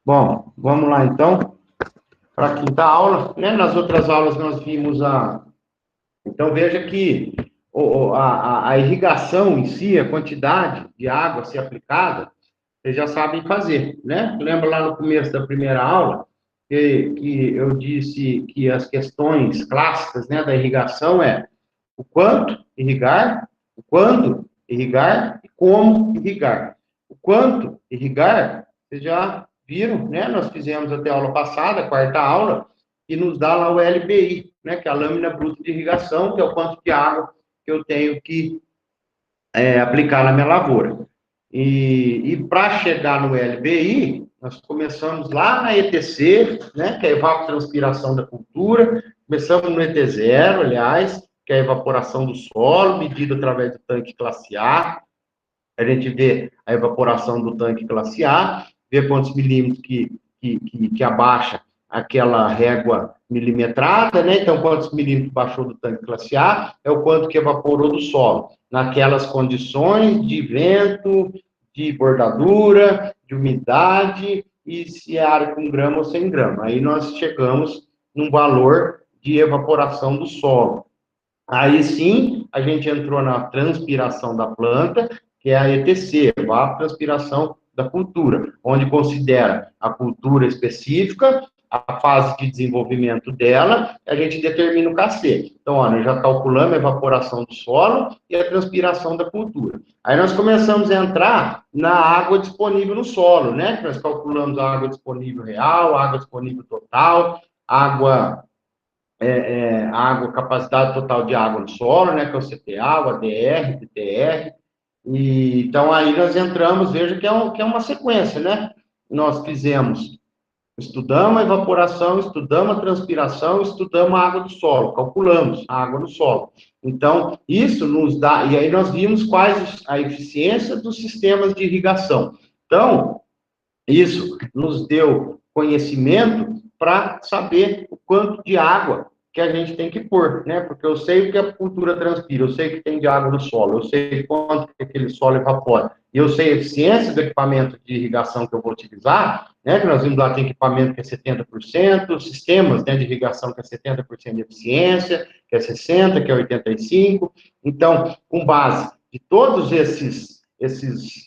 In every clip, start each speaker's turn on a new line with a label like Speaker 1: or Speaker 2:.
Speaker 1: Bom, vamos lá então para a quinta aula, né? Nas outras aulas nós vimos a... Então veja que a irrigação em si, a quantidade de água a ser aplicada, vocês já sabem fazer, né? Lembra lá no começo da primeira aula que eu disse que as questões clássicas, né, da irrigação é o quanto irrigar, o quando irrigar e como irrigar. O quanto irrigar, vocês já viram, né? Nós fizemos até a aula passada, a quarta aula, e nos dá lá o LBI, né? Que é a lâmina bruta de irrigação, que é o quanto de água que eu tenho que aplicar na minha lavoura. E para chegar no LBI, nós começamos lá na ETC, né, que é a evapotranspiração da cultura, começamos no ET0, aliás, que é a evaporação do solo, medida através do tanque classe A. A gente vê a evaporação do tanque classe A, vê quantos milímetros que abaixa aquela régua milimetrada, né? Então, quantos milímetros baixou do tanque classe A é o quanto que evaporou do solo, naquelas condições de vento, de bordadura, de umidade, e se é área com grama ou sem grama. Aí nós chegamos num valor de evaporação do solo. Aí sim, a gente entrou na transpiração da planta, que é a ETC, a transpiração da cultura, onde considera a cultura específica, a fase de desenvolvimento dela, e a gente determina o KC. Então, ó, nós já calculamos a evaporação do solo e a transpiração da cultura. Aí nós começamos a entrar na água disponível no solo, né? Nós calculamos a água disponível real, a água disponível total, água água, capacidade total de água no solo, né, que é o CTA, o ADR, DTR, e então aí nós entramos, veja que é uma sequência, né, nós estudamos a evaporação, estudamos a transpiração, estudamos a água do solo, calculamos a água do solo. Então, isso nos dá, e aí nós vimos quais a eficiência dos sistemas de irrigação. Então, isso nos deu conhecimento para saber o quanto de água que a gente tem que pôr, né? Porque eu sei o que a cultura transpira, eu sei que tem de água no solo, eu sei quanto que aquele solo evapora, e eu sei a eficiência do equipamento de irrigação que eu vou utilizar, né? Que nós vimos lá, tem equipamento que é 70%, sistemas, né, de irrigação que é 70% de eficiência, que é 60%, que é 85%. Então, com base de todos esses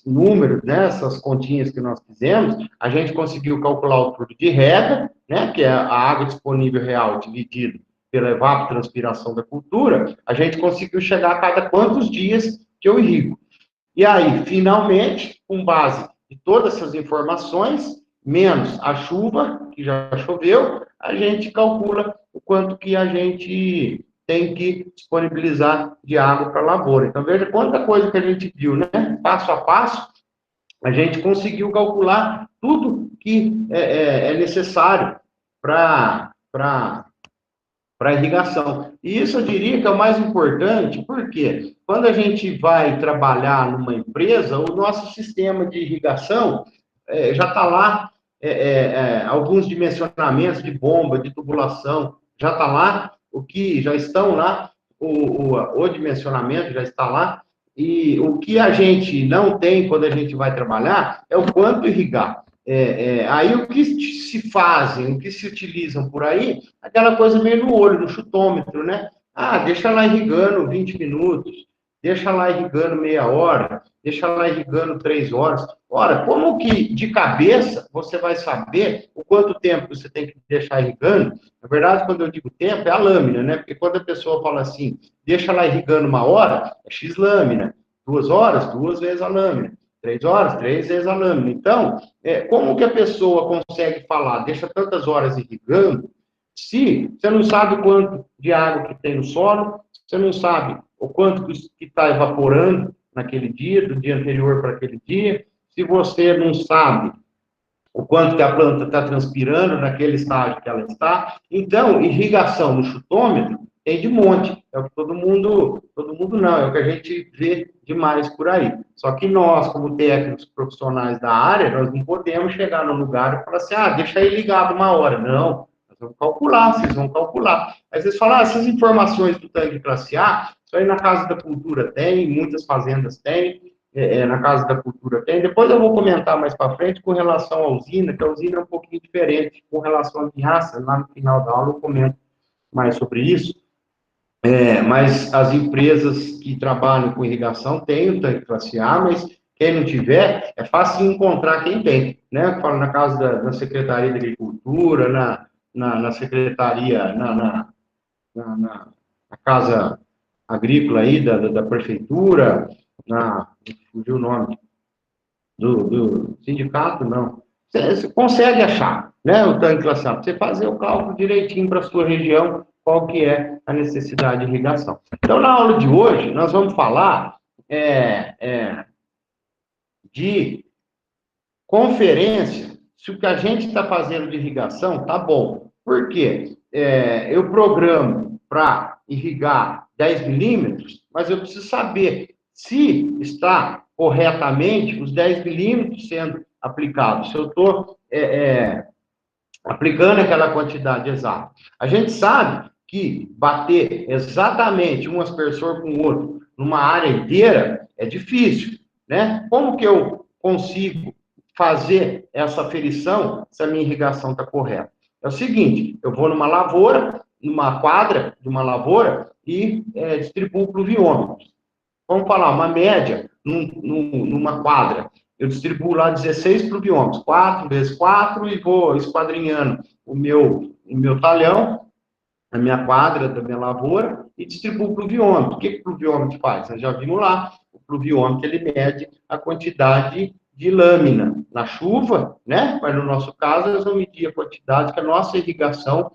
Speaker 1: números, né, essas continhas que nós fizemos, a gente conseguiu calcular o fluxo de rega, né, que é a água disponível real dividido pela evapotranspiração da cultura, a gente conseguiu chegar a cada quantos dias que eu irrigo. E aí, finalmente, com base em todas essas informações, menos a chuva, que já choveu, a gente calcula o quanto que a gente tem que disponibilizar de água para a lavoura. Então, veja quanta coisa que a gente viu, né? Passo a passo, a gente conseguiu calcular tudo que é necessário para irrigação. E isso eu diria que é o mais importante, porque quando a gente vai trabalhar numa empresa, o nosso sistema de irrigação já está lá, alguns dimensionamentos de bomba, de tubulação, já está lá, o que já estão lá, o dimensionamento já está lá, e o que a gente não tem quando a gente vai trabalhar é o quanto irrigar. Aí o que se fazem, o que se utilizam por aí, aquela coisa meio no olho, no chutômetro, né? Ah, deixa lá irrigando 20 minutos, deixa lá irrigando meia hora, deixa lá irrigando 3 horas. Ora, como que de cabeça você vai saber o quanto tempo você tem que deixar irrigando? Na verdade, quando eu digo tempo, é a lâmina, né? Porque quando a pessoa fala assim, deixa lá irrigando 1 hora, é X lâmina. 2 horas, 2 vezes a lâmina. 3 horas, 3 vezes a lâmina. Então, como que a pessoa consegue falar, deixa tantas horas irrigando, se você não sabe quanto de água que tem no solo, você não sabe o quanto que está evaporando naquele dia, do dia anterior para aquele dia, se você não sabe o quanto que a planta está transpirando naquele estágio que ela está. Então, irrigação no chutômetro tem de monte. É o que todo mundo não, é o que a gente vê demais por aí. Só que nós, como técnicos profissionais da área, nós não podemos chegar no lugar e falar assim, deixa aí ligado 1 hora. Não, nós vamos calcular, vocês vão calcular. Aí vocês falam, essas informações do tanque classe A, isso aí na Casa da Cultura tem, muitas fazendas têm, na Casa da Cultura tem. Depois eu vou comentar mais para frente com relação à usina, que a usina é um pouquinho diferente com relação à vinhaça. Lá no final da aula eu comento mais sobre isso. Mas as empresas que trabalham com irrigação têm o tanque classe A, mas quem não tiver, é fácil encontrar quem tem, né? Eu falo na casa da Secretaria de Agricultura, na Secretaria, na Casa Agrícola aí da Prefeitura, fugiu o nome, do sindicato, não. Você consegue achar, né, o tanque classe A, você fazer o cálculo direitinho para a sua região, qual que é a necessidade de irrigação. Então, na aula de hoje, nós vamos falar de conferência, se o que a gente está fazendo de irrigação tá bom. Por quê? Eu programo para irrigar 10 milímetros, mas eu preciso saber se está corretamente os 10 milímetros sendo aplicados, se eu estou aplicando aquela quantidade exata. A gente sabe que bater exatamente um aspersor com o outro numa área inteira é difícil, né? Como que eu consigo fazer essa aferição se a minha irrigação está correta? É o seguinte, eu vou numa lavoura, numa quadra de uma lavoura e distribuo pluviômetros. Vamos falar, uma média numa quadra. Eu distribuo lá 16 pluviômetros, 4 vezes 4, e vou esquadrinhando o meu talhão, a minha quadra da minha lavoura, e distribuo o pluviômetro. O que o pluviômetro faz? Nós já vimos lá, o pluviômetro ele mede a quantidade de lâmina na chuva, né? Mas no nosso caso, nós vamos medir a quantidade que a nossa irrigação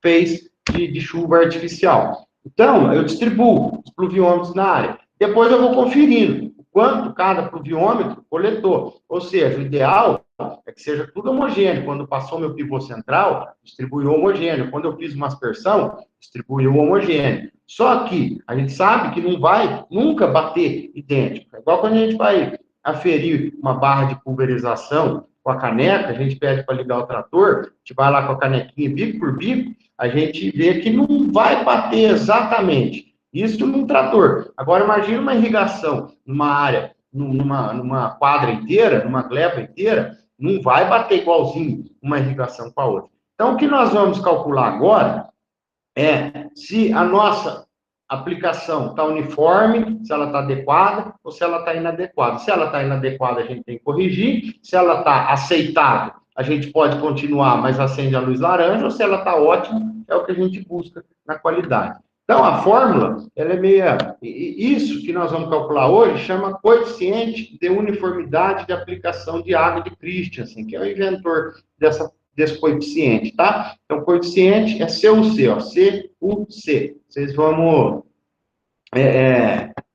Speaker 1: fez de chuva artificial. Então, eu distribuo os pluviômetros na área. Depois eu vou conferindo o quanto cada pluviômetro coletou. Ou seja, o ideal é que seja tudo homogêneo. Quando passou meu pivô central, distribuiu homogêneo. Quando eu fiz uma aspersão, distribuiu homogêneo. Só que a gente sabe que não vai nunca bater idêntico. É igual quando a gente vai aferir uma barra de pulverização com a caneca, a gente pede para ligar o trator, a gente vai lá com a canequinha bico por bico, a gente vê que não vai bater exatamente. Isso num trator. Agora, imagine uma irrigação numa área, numa quadra inteira, numa gleba inteira, não vai bater igualzinho uma irrigação com a outra. Então, o que nós vamos calcular agora é se a nossa aplicação está uniforme, se ela está adequada ou se ela está inadequada. Se ela está inadequada, a gente tem que corrigir. Se ela está aceitável, a gente pode continuar, mas acende a luz laranja. Ou se ela está ótima, é o que a gente busca na qualidade. Então, a fórmula, ela é meia... Isso que nós vamos calcular hoje chama coeficiente de uniformidade de aplicação de água de Christensen, que é o inventor desse coeficiente, tá? Então, o coeficiente é CUC, ó, CUC. Vocês vão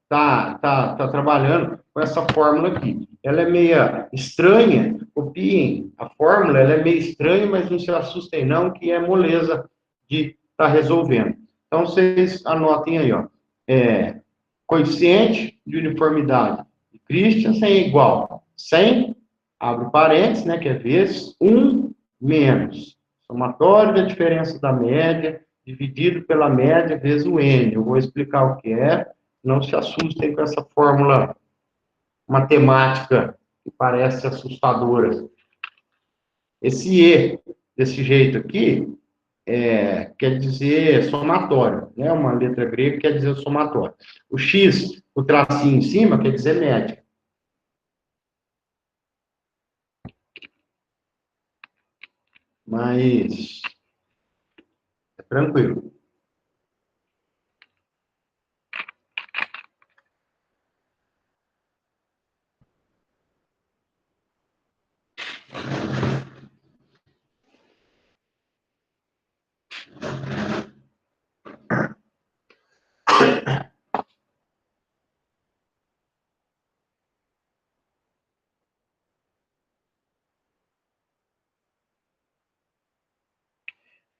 Speaker 1: tá trabalhando com essa fórmula aqui. Ela é meia estranha, copiem a fórmula, ela é meio estranha, mas não se assustem não, que é moleza de estar resolvendo. Então, vocês anotem aí, ó. Coeficiente de uniformidade de Christensen é igual 100, abre parênteses, né, que é vezes 1 menos somatório da diferença da média, dividido pela média vezes o N. Eu vou explicar o que é, não se assustem com essa fórmula matemática que parece assustadora. Esse E, desse jeito aqui, quer dizer somatório, né? Uma letra grega quer dizer somatório. O X, o tracinho em cima, quer dizer média. Mas é tranquilo.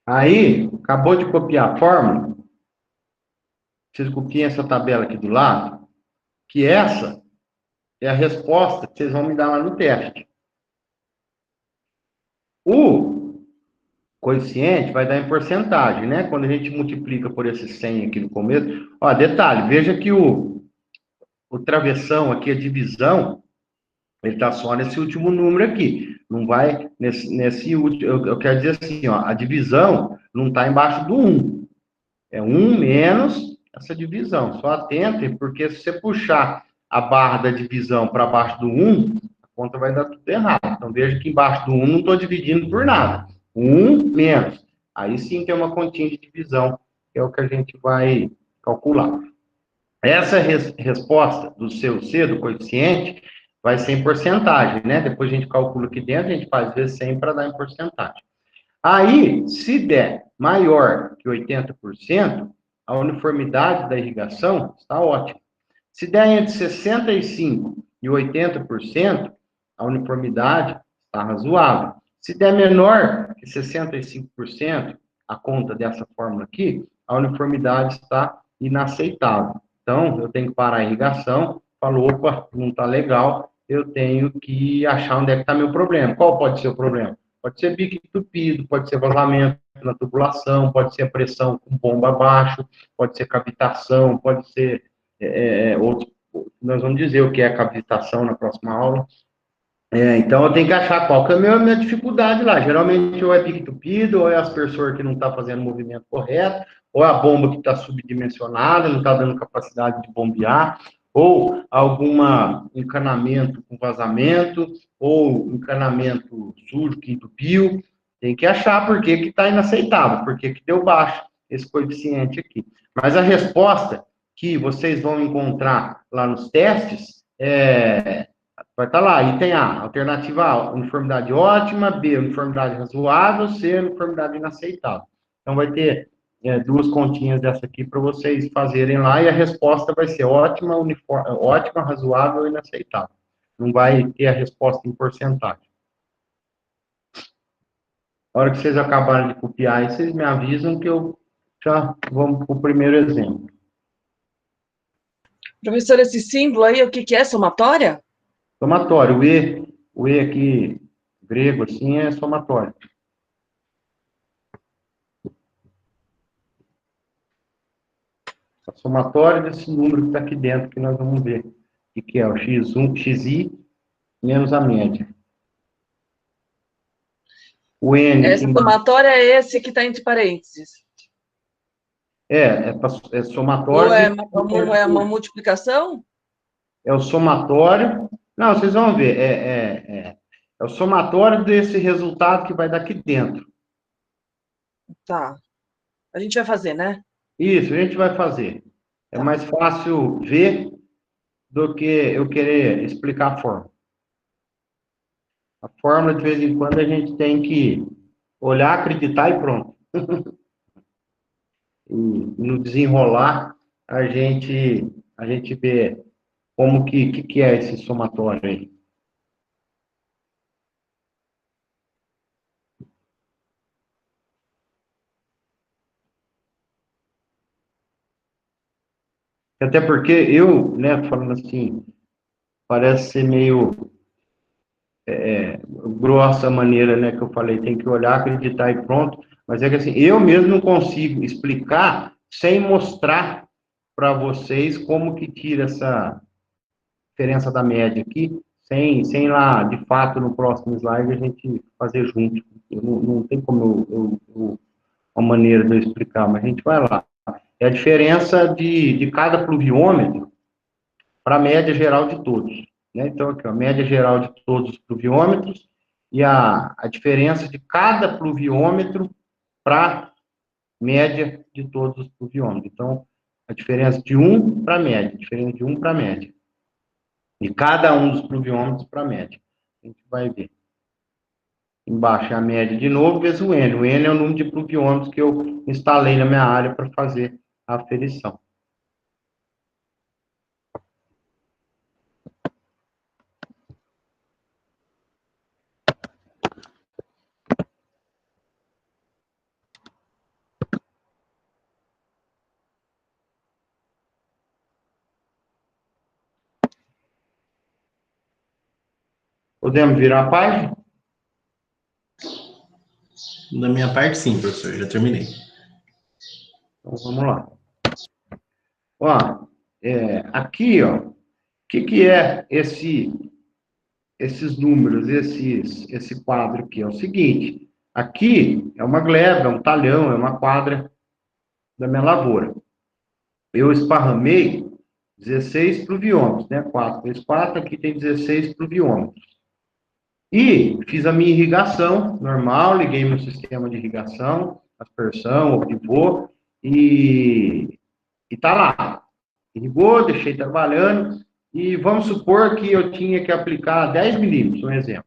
Speaker 1: Aí, acabou de copiar a fórmula, vocês copiem essa tabela aqui do lado, que essa é a resposta que vocês vão me dar lá no teste. O coeficiente vai dar em porcentagem, né? Quando a gente multiplica por esse 100 aqui no começo. Ó, detalhe, veja que o travessão aqui, a divisão, ele está só nesse último número aqui. Não vai nesse último. Eu quero dizer assim, ó, a divisão não está embaixo do 1. É 1 menos essa divisão. Só atente, porque se você puxar a barra da divisão para baixo do 1, a conta vai dar tudo errado. Então, veja que embaixo do 1 não estou dividindo por nada. 1 menos. Aí sim tem uma continha de divisão, que é o que a gente vai calcular. Essa resposta do seu C, do coeficiente, vai ser em porcentagem, né? Depois a gente calcula aqui dentro, a gente faz vezes 100 para dar em porcentagem. Aí, se der maior que 80%, a uniformidade da irrigação está ótima. Se der entre 65% e 80%, a uniformidade está razoável. Se der menor que 65%, a conta dessa fórmula aqui, a uniformidade está inaceitável. Então, eu tenho que parar a irrigação, falo, opa, não está legal, eu tenho que achar onde é que está meu problema. Qual pode ser o problema? Pode ser bico entupido, pode ser vazamento na tubulação, pode ser a pressão com bomba abaixo, pode ser cavitação, pode ser outros. Nós vamos dizer o que é cavitação na próxima aula. Então, eu tenho que achar qual que é a minha dificuldade lá. Geralmente, ou é bico entupido, ou é aspersor que não está fazendo o movimento correto, ou é a bomba que está subdimensionada, não está dando capacidade de bombear, ou algum encanamento com vazamento, ou encanamento sujo que entupiu. Tem que achar por que está inaceitável, por que deu baixo esse coeficiente aqui. Mas a resposta que vocês vão encontrar lá nos testes vai estar lá, item A, alternativa A, uniformidade ótima, B, uniformidade razoável, C, uniformidade inaceitável. Então, vai ter duas continhas dessa aqui para vocês fazerem lá, e a resposta vai ser ótima, ótima, razoável e inaceitável. Não vai ter a resposta em porcentagem. Na hora que vocês acabarem de copiar, aí vocês me avisam que eu já vamos para o primeiro exemplo.
Speaker 2: Professor, esse símbolo aí, o que é? Somatória?
Speaker 1: Somatório. O E aqui, grego, assim, é somatório. A somatória desse número que está aqui dentro, que nós vamos ver. O que é o x1, xi, menos a média. O N aqui
Speaker 2: Essa
Speaker 1: embaixo.
Speaker 2: somatória é esse que está entre parênteses.
Speaker 1: É
Speaker 2: Ou
Speaker 1: somatório.
Speaker 2: é uma multiplicação?
Speaker 1: É o somatório. Não, vocês vão ver. É o somatório desse resultado que vai daqui dentro.
Speaker 2: Tá. A gente vai fazer, né?
Speaker 1: Isso, a gente vai fazer. É
Speaker 2: Tá.
Speaker 1: mais fácil ver do que eu querer explicar a fórmula. A fórmula, de vez em quando, a gente tem que olhar, acreditar e pronto. E no desenrolar, a gente vê como que é esse somatório aí. Até porque eu, né, falando assim, parece ser meio grossa a maneira, né, que eu falei, tem que olhar, acreditar e pronto, mas é que assim, eu mesmo não consigo explicar sem mostrar para vocês como que tira essa diferença da média aqui, sem lá, de fato, no próximo slide, a gente fazer junto. Não tem como uma maneira de eu explicar, mas a gente vai lá. É a diferença de cada pluviômetro para a média geral de todos. Né? Então, aqui, a média geral de todos os pluviômetros e a diferença de cada pluviômetro para a média de todos os pluviômetros. Então, a diferença de 1 para a média, a diferença de 1 para a média. De cada um dos pluviômetros para a média. A gente vai ver. Embaixo é a média de novo, vezes o N. O N é o número de pluviômetros que eu instalei na minha área para fazer a aferição. Podemos virar a página?
Speaker 3: Da minha parte, sim, professor, já terminei.
Speaker 1: Então, vamos lá. Ó, aqui, ó, que é esses números, esse quadro aqui? É o seguinte, aqui é uma gleba, é um talhão, é uma quadra da minha lavoura. Eu esparramei 16 pluviômetros, né? 4 vezes 4, aqui tem 16 pluviômetros. E fiz a minha irrigação normal, liguei meu sistema de irrigação, aspersão, ou pivô, e tá lá. Irrigou, deixei trabalhando, e vamos supor que eu tinha que aplicar 10 milímetros, um exemplo.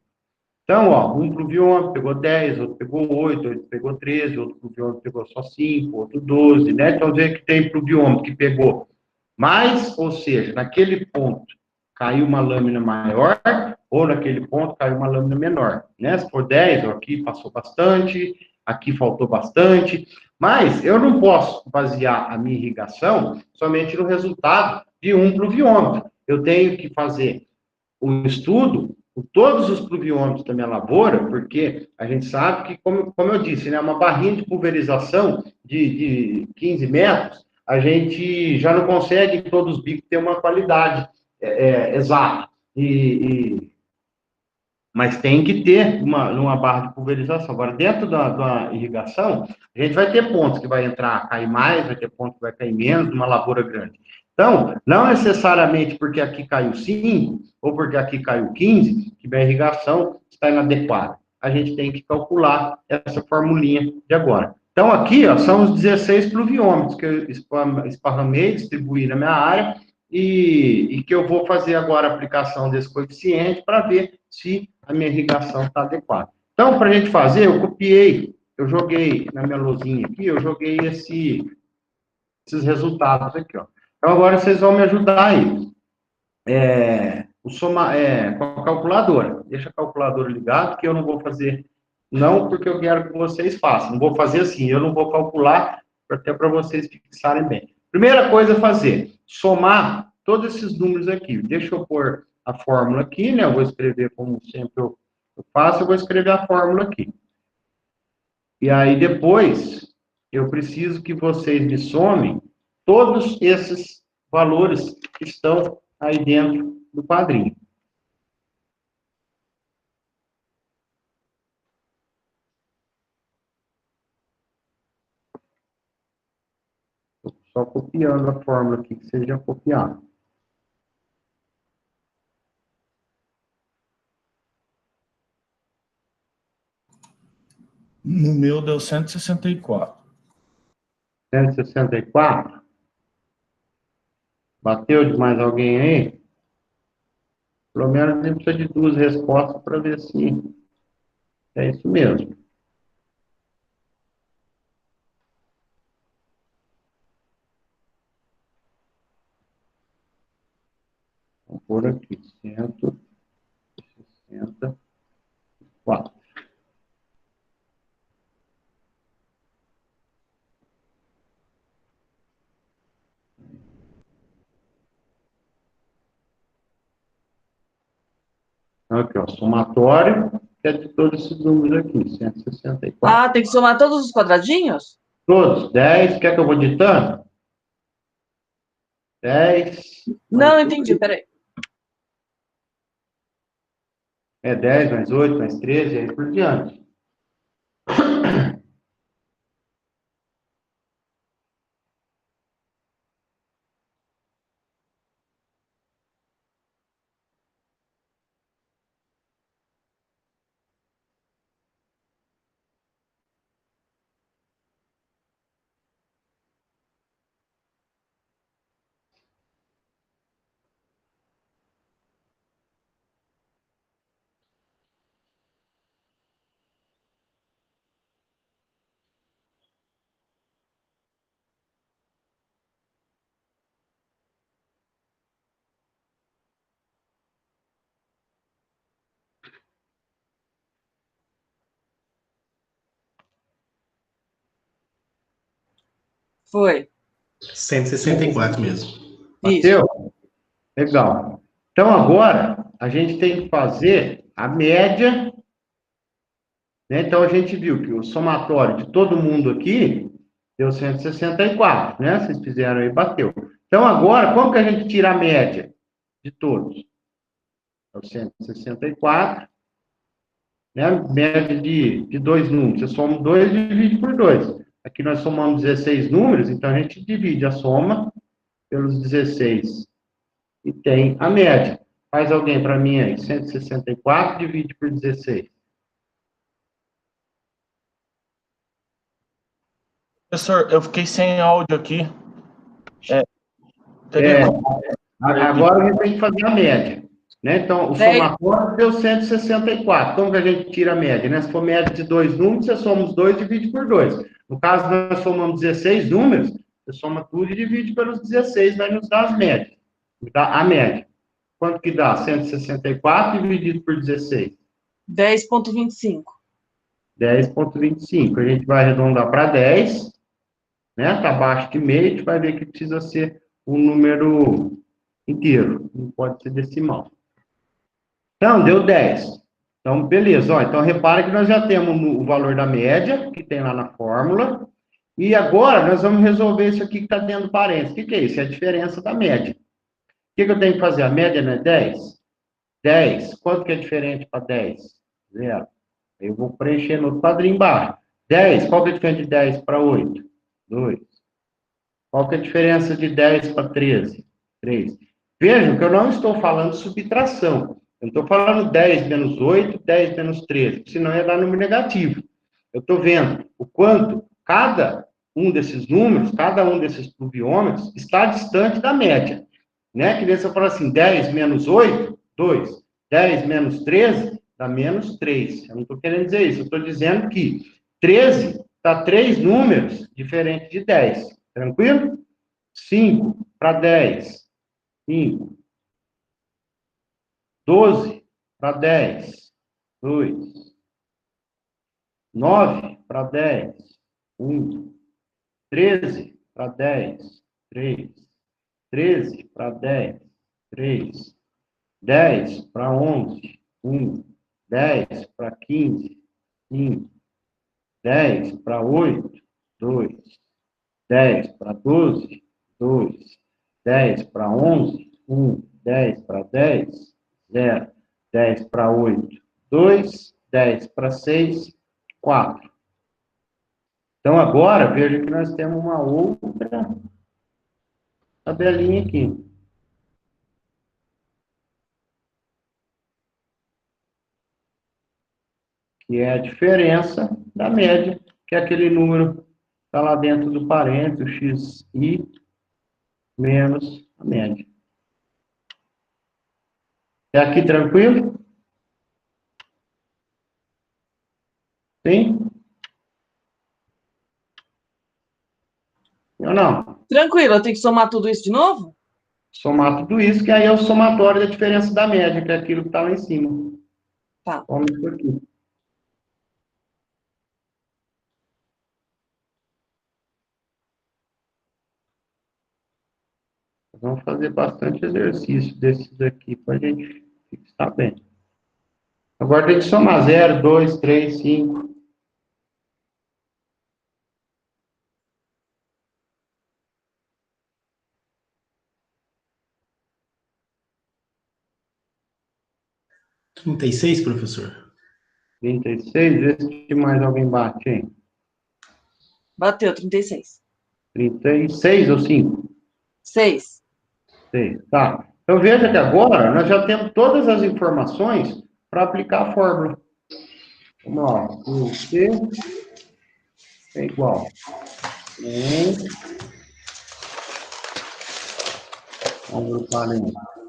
Speaker 1: Então, ó, um pluviômetro pegou 10, outro pegou 8, outro pegou 13, outro pluviômetro pegou só 5, outro 12, né? Então, veja que tem pluviômetro que pegou mais, ou seja, naquele ponto caiu uma lâmina maior, ou naquele ponto caiu uma lâmina menor, né? Se for 10, ó, aqui passou bastante, aqui faltou bastante, mas eu não posso basear a minha irrigação somente no resultado de um pluviômetro. Eu tenho que fazer o estudo com todos os pluviômetros da minha lavoura, porque a gente sabe que, como eu disse, né, uma barrinha de pulverização de 15 metros, a gente já não consegue em todos os bicos ter uma qualidade exata. Mas tem que ter uma barra de pulverização. Agora, dentro da irrigação, a gente vai ter pontos que vai entrar, cair mais, vai ter pontos que vai cair menos, numa lavoura grande. Então, não necessariamente porque aqui caiu 5, ou porque aqui caiu 15, que minha irrigação está inadequada. A gente tem que calcular essa formulinha de agora. Então, aqui, ó, são os 16 pluviômetros que eu esparramei, distribuí na minha área, e que eu vou fazer agora a aplicação desse coeficiente para ver se a minha irrigação está adequada. Então, para a gente fazer, eu copiei, eu joguei na minha lousinha aqui, eu joguei esses resultados aqui, ó. Então, agora vocês vão me ajudar aí. Com a calculadora. Deixa a calculadora ligada, que eu não vou fazer, não porque eu quero que vocês façam. Não vou fazer assim, eu não vou calcular, até para vocês fixarem bem. Primeira coisa a fazer, somar todos esses números aqui. Deixa eu pôr a fórmula aqui, né? Eu vou escrever como sempre eu faço, eu vou escrever a fórmula aqui. E aí, depois, eu preciso que vocês me somem todos esses valores que estão aí dentro do quadrinho. Estou só copiando a fórmula aqui que vocês já copiaram.
Speaker 4: No meu deu 164.
Speaker 1: 164? Bateu de mais alguém aí? Pelo menos a gente precisa de 2 respostas para ver se é isso mesmo. Vou pôr aqui, 164. Aqui, ó, somatório, que é de todos esses números aqui, 164.
Speaker 2: Ah, tem que somar todos os quadradinhos?
Speaker 1: Todos, 10, quer que eu vou ditando? 10.
Speaker 2: Não, entendi, peraí.
Speaker 1: 10 mais 8 mais 13, e aí por diante.
Speaker 2: Foi.
Speaker 3: 164 mesmo.
Speaker 1: Bateu? Legal. Então, agora, a gente tem que fazer a média, né? Então, a gente viu que o somatório de todo mundo aqui deu 164, né? Vocês fizeram aí, bateu. Então, agora, como que a gente tira a média? de todos. É o 164. Né? Média de dois números. Você soma 2 e divide por 2. Aqui nós somamos 16 números, então a gente divide a soma pelos 16 e tem a média. Faz alguém para mim aí. 164 divide por 16.
Speaker 4: Professor, eu fiquei sem áudio aqui. Teria como...
Speaker 1: Agora a gente tem que fazer a média. Né? Então, o somatório deu 164. Como que a gente tira a média? Né? Se for média de dois números, você soma os dois e divide por 2. No caso, nós somamos 16 números, você soma tudo e divide pelos 16, vai nos dar as médias. Dá a média. Quanto que dá? 164 dividido por 16.
Speaker 2: 10,25.
Speaker 1: 10,25. A gente vai arredondar para 10. Né? Está abaixo de meio, a gente vai ver que precisa ser um número inteiro. Não pode ser decimal. Então, deu 10. Então, beleza. Ó, então, repara que nós já temos o valor da média, que tem lá na fórmula. E agora, nós vamos resolver isso aqui que está dentro do parênteses. O que é isso? É a diferença da média. O que eu tenho que fazer? A média não é 10? 10. Quanto que é diferente para 10? 0. Eu vou preencher no outro quadrinho embaixo. 10. Qual que é a diferença de 10 para 8? 2. Qual que é a diferença de 10 para 13? 3. Vejam que eu não estou falando de subtração. Eu estou falando 10 menos 8, 10 menos 13, senão ia dar número negativo. Eu estou vendo o quanto cada um desses números, cada um desses pluviômetros, está distante da média. Né? Que daí você fala assim, 10 menos 8, 2. 10 menos 13, dá menos 3. Eu não estou querendo dizer isso, eu estou dizendo que 13 está 3 números diferentes de 10. Tranquilo? 5 para 10. 5. 12 para 10. 2. 9 para 10. 1. 13 para 10. 3. 13 para 10. 3. 10 para 11. 1. 10 para 15. 5. 10 para 8. 2. 10 para 12. 2. 10 para 11. 1. 10 para 10. 0. 10 para 8. 2. 10 para 6. 4. Então, agora, veja que nós temos uma outra tabelinha aqui. Que é a diferença da média, que é aquele número que está lá dentro do parênteses, xi menos a média. É aqui tranquilo? Sim? Ou não?
Speaker 2: Tranquilo, eu tenho que somar tudo isso de novo?
Speaker 1: Somar tudo isso, que aí é o somatório da diferença da média, que é aquilo que está lá em cima.
Speaker 2: Tá.
Speaker 1: Vamos isso aqui. Vamos fazer bastante exercício desses aqui para a gente fixar bem. Agora tem que somar 0, 2, 3, 5.
Speaker 3: R$ 36, professor?
Speaker 1: 36, vê se mais alguém bate, hein?
Speaker 2: Bateu, 36.
Speaker 1: 36 ou 5?
Speaker 2: 6.
Speaker 1: 6, tá. Então veja que agora nós já temos todas as informações para aplicar a fórmula. Vamos lá. O C é igual.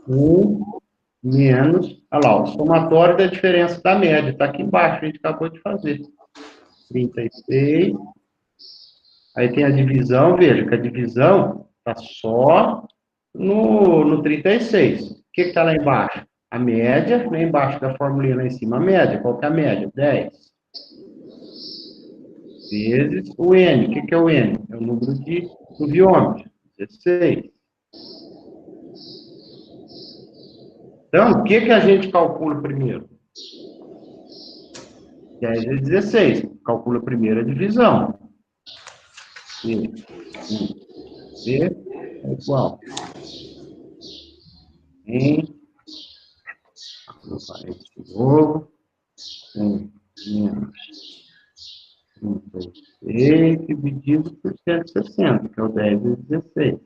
Speaker 1: 1 menos, olha lá, o somatório da diferença da média, está aqui embaixo, a gente acabou de fazer. 36. Aí tem a divisão, veja que a divisão está só no 36. O que está lá embaixo? A média, lá embaixo da formulinha lá em cima, a média. Qual que é a média? 10. Vezes o N. O que é o N? É o número de pluviômetros. 16. Então, o que a gente calcula primeiro? 10 vezes 16. Calcula primeiro a divisão. C é igual. Agrupar esse de novo. 36 dividido por 160, que é o 10 vezes 16.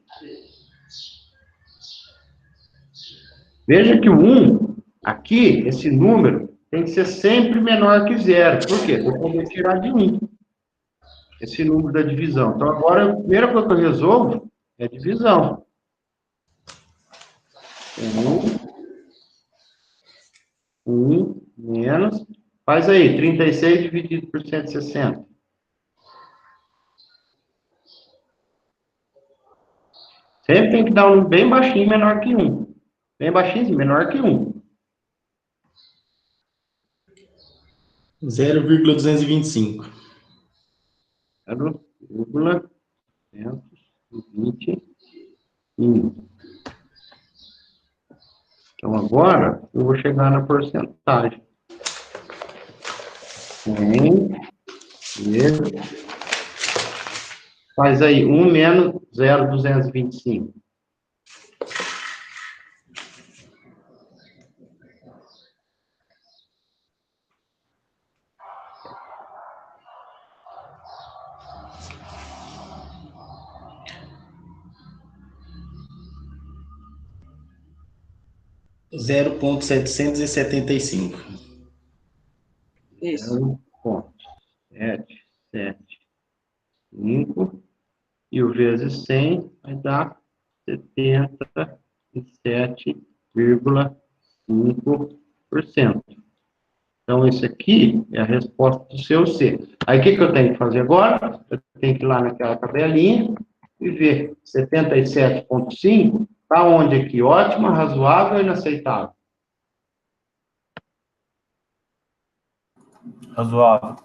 Speaker 1: Veja que o 1, aqui, esse número, tem que ser sempre menor que zero. Por quê? Vou poder tirar de 1 esse número da divisão. Então, agora, a primeira coisa que eu resolvo é divisão. 1 menos, faz aí, 36 dividido por 160. Sempre tem que dar um bem baixinho, menor que 1. Bem baixinho, menor que 1.
Speaker 3: 0,225.
Speaker 1: 0,225. Então, agora, eu vou chegar na porcentagem. Faz aí, 1 menos 0,225.
Speaker 3: Zero ponto 775.
Speaker 2: Isso.
Speaker 1: 0,775. E o vezes 100 vai dar 77,5%. Então, esse aqui é a resposta do seu C. Aí, o que eu tenho que fazer agora? Eu tenho que ir lá naquela tabelinha e ver 77,5 está onde aqui? Ótima, razoável ou inaceitável?
Speaker 4: Razoável.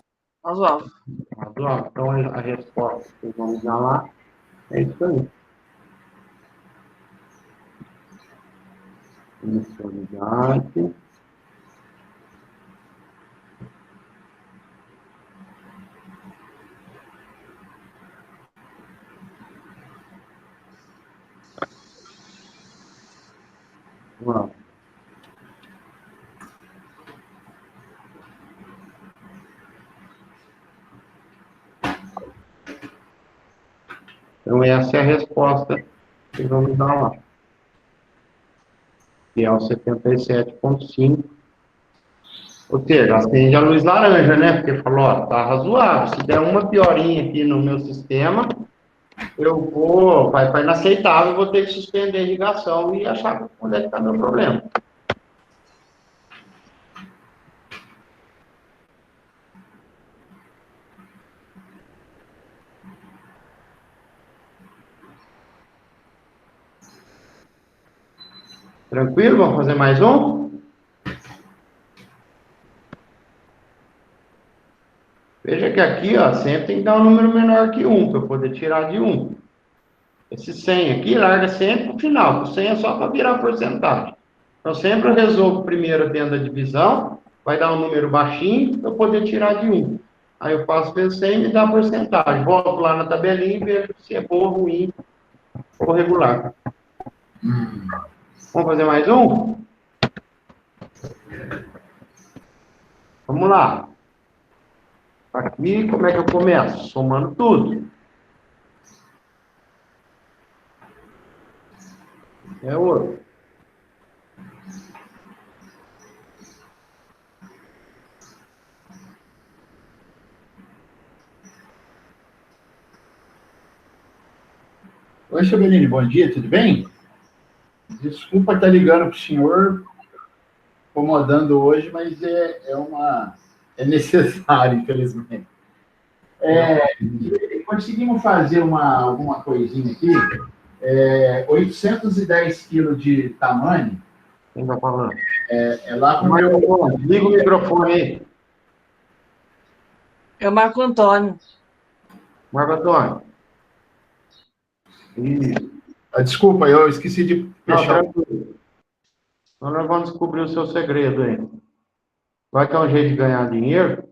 Speaker 2: Razoável.
Speaker 1: Razoável. Então, a resposta que vocês vão usar lá é isso aí. Uniformidade. Vamos. Então, essa é a resposta que vamos dar lá. Que é o 77,5. Ou seja, acende a luz laranja, né? Porque falou, ó, tá razoável. Se der uma piorinha aqui no meu sistema, eu vou, vai para inaceitável, eu vou ter que suspender a irrigação e achar onde é que está meu problema. Tranquilo? Vamos fazer mais um? Veja que aqui, ó, sempre tem que dar um número menor que 1, para eu poder tirar de 1. Esse 100 aqui, larga sempre para o final. O 100 é só para virar porcentagem. Então, sempre eu resolvo primeiro dentro da divisão, vai dar um número baixinho, para eu poder tirar de 1. Aí eu faço vezes 100 e me dá a porcentagem. Volto lá na tabelinha e vejo se é bom, ruim ou regular. Vamos fazer mais um? Vamos lá. Aqui, como é que eu começo? Somando tudo. É outro.
Speaker 5: Oi, Chabelini, bom dia, tudo bem? Desculpa estar ligando para o senhor, incomodando hoje, mas é necessário, infelizmente. Conseguimos fazer alguma coisinha aqui, 810 quilos de tamanho.
Speaker 1: Quem está falando?
Speaker 5: É lá para o meu...
Speaker 1: Liga o microfone aí.
Speaker 2: É o Marco Antônio.
Speaker 1: Marco Antônio. Isso.
Speaker 5: Desculpa, eu esqueci de fechar.
Speaker 1: Não, tranquilo. Então nós vamos descobrir o seu segredo aí. Vai ter um jeito de ganhar dinheiro?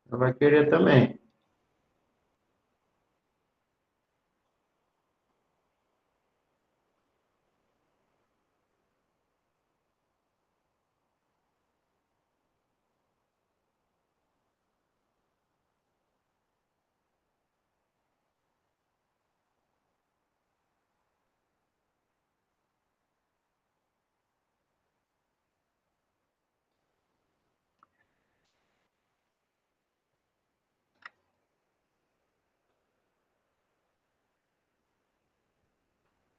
Speaker 1: Você vai querer também.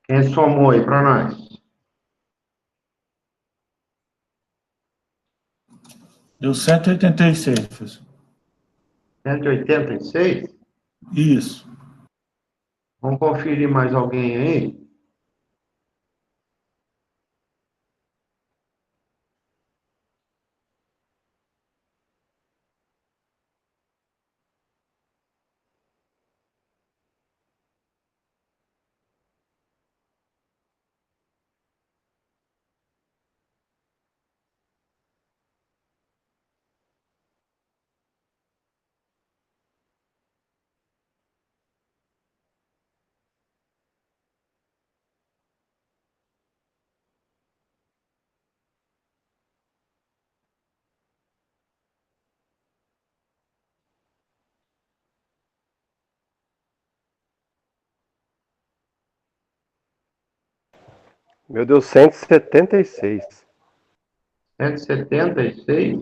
Speaker 1: Quem somou aí para nós?
Speaker 4: Deu 186, professor.
Speaker 1: 186?
Speaker 4: Isso.
Speaker 1: Vamos conferir mais alguém aí?
Speaker 6: Meu Deus, 176.
Speaker 1: 176?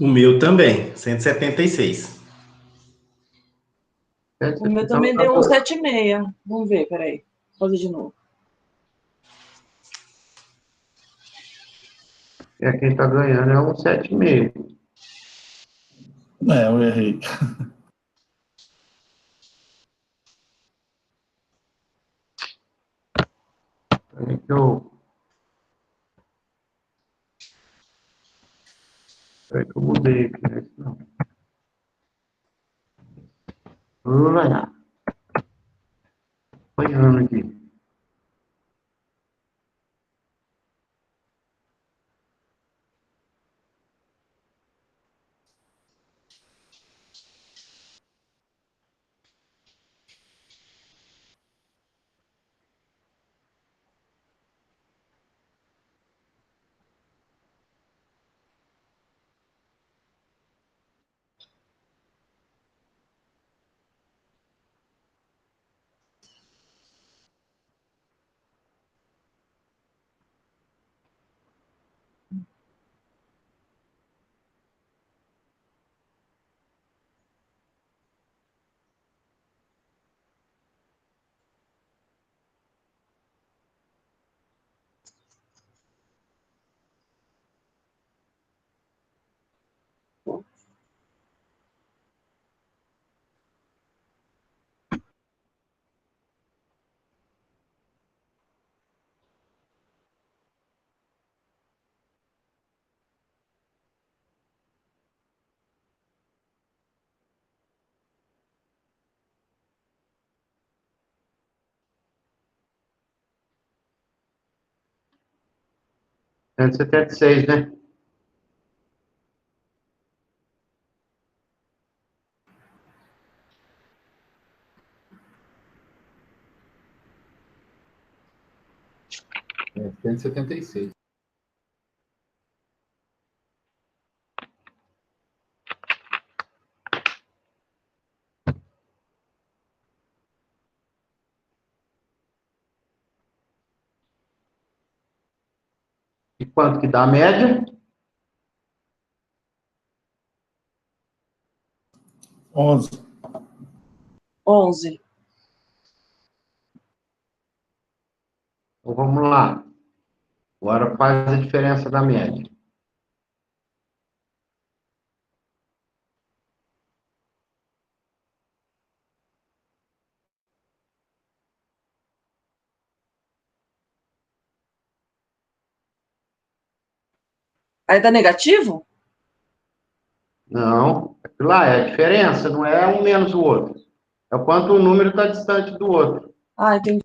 Speaker 3: O meu também, 176.
Speaker 2: O meu
Speaker 1: Então,
Speaker 2: também deu um 7,6. Vamos ver, peraí. Vou fazer de novo.
Speaker 1: quem está ganhando é um 7,5.
Speaker 4: Eu errei.
Speaker 1: Peraí que eu mudei aqui, né? Não. Olha, apanhando aqui. 176, né?
Speaker 5: É, 176.
Speaker 1: E quanto que dá a média?
Speaker 4: 11.
Speaker 2: 11.
Speaker 1: Então vamos lá. Agora faz a diferença da média.
Speaker 2: Aí dá negativo?
Speaker 1: Não, aquilo lá é a diferença, não é um menos o outro. É o quanto o número está distante do outro.
Speaker 2: Ah, entendi.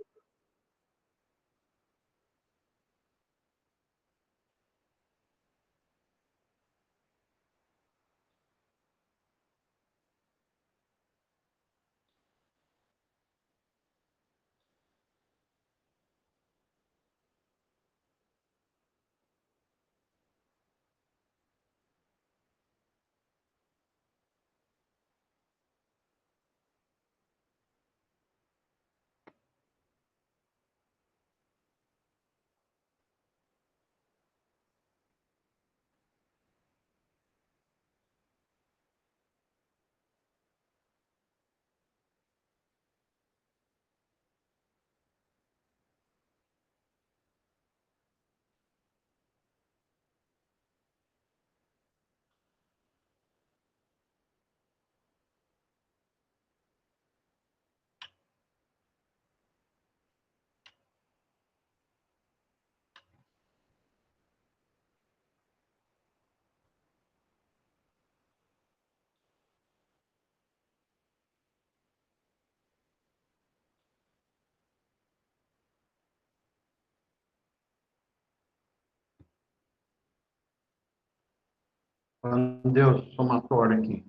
Speaker 1: Quando deu o somatório aqui.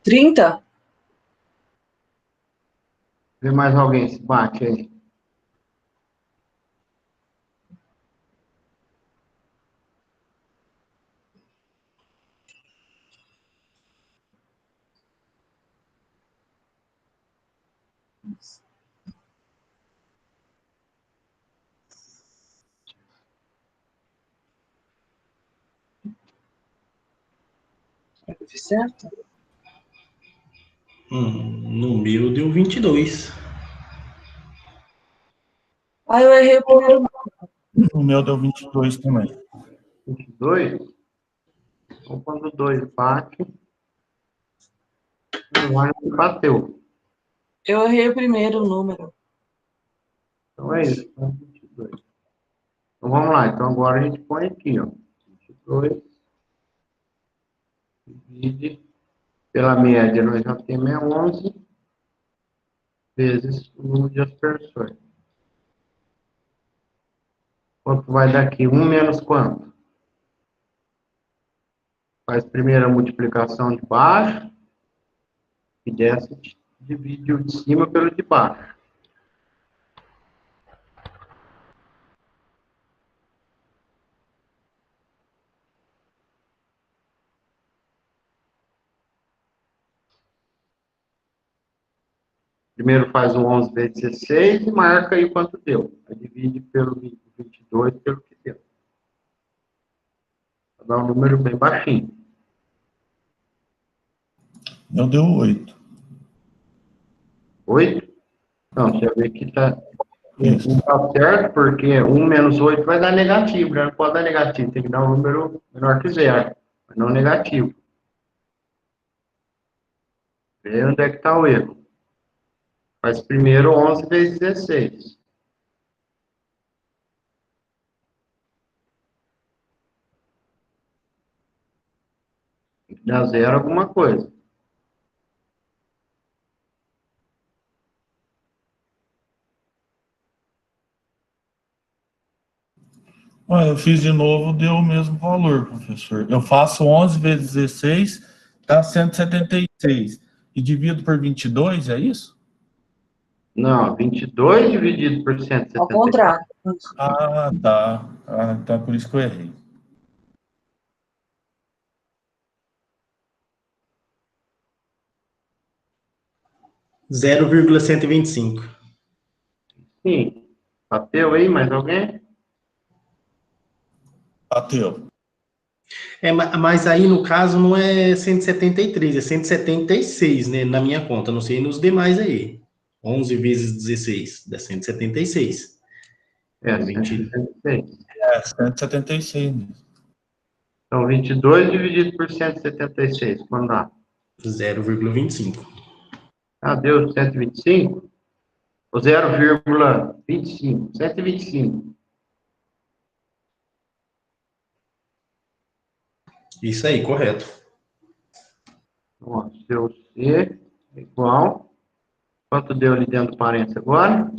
Speaker 2: Trinta.
Speaker 1: Vê mais alguém se bate aí.
Speaker 2: Eu fiz certo?
Speaker 3: No meu deu 22.
Speaker 2: Ah, eu errei o primeiro.
Speaker 4: O meu deu 22 também.
Speaker 1: 22. Então, quando o 2 bate, não vai, bateu.
Speaker 2: Eu errei o primeiro número.
Speaker 1: Então é isso. Então, 22. Então vamos lá. Então agora a gente põe aqui, ó. 22 divide pela média, nós já temos 11 vezes o número de aspersões. Quanto vai daqui? 1 menos quanto? Faz primeiro a multiplicação de baixo e dessa divide o de cima pelo de baixo. Primeiro faz o 11 vezes 16 e marca aí quanto deu. Aí divide pelo 22 pelo que deu. Vai dar um número bem baixinho.
Speaker 4: Eu deu 8.
Speaker 1: 8? Não, você vê que tá,
Speaker 4: Isso.
Speaker 1: não está certo, porque 1 menos 8 vai dar negativo, né? Não pode dar negativo, tem que dar um número menor que zero, mas não negativo. Vê onde é que está o erro. Faz primeiro 11 vezes 16. Tem que dar zero alguma coisa.
Speaker 4: Olha, eu fiz de novo, deu o mesmo valor, professor. Eu faço 11 vezes 16, dá 176. E divido por 22, é isso?
Speaker 1: Não, 22 dividido por
Speaker 2: Ao
Speaker 1: 176.
Speaker 2: contrário.
Speaker 4: Ah, tá. Ah, então é por isso que eu errei.
Speaker 3: Zero vírgula cento e vinte e cinco.
Speaker 1: Sim. Bateu aí mais alguém?
Speaker 4: Bateu.
Speaker 3: Mas aí, no caso, não é 173, é 176, né? Na minha conta, não sei nos demais aí. 11 vezes 16 dá 176.
Speaker 1: É,
Speaker 3: É 20,
Speaker 1: 176.
Speaker 4: É, 176 mesmo.
Speaker 1: Então, 22 dividido por 176, quando dá?
Speaker 3: 0,25.
Speaker 1: Ah, deu 125? Ou 0,25? 125.
Speaker 3: Isso aí, correto.
Speaker 1: Ó, seu C é igual. Quanto deu ali dentro do parênteses agora?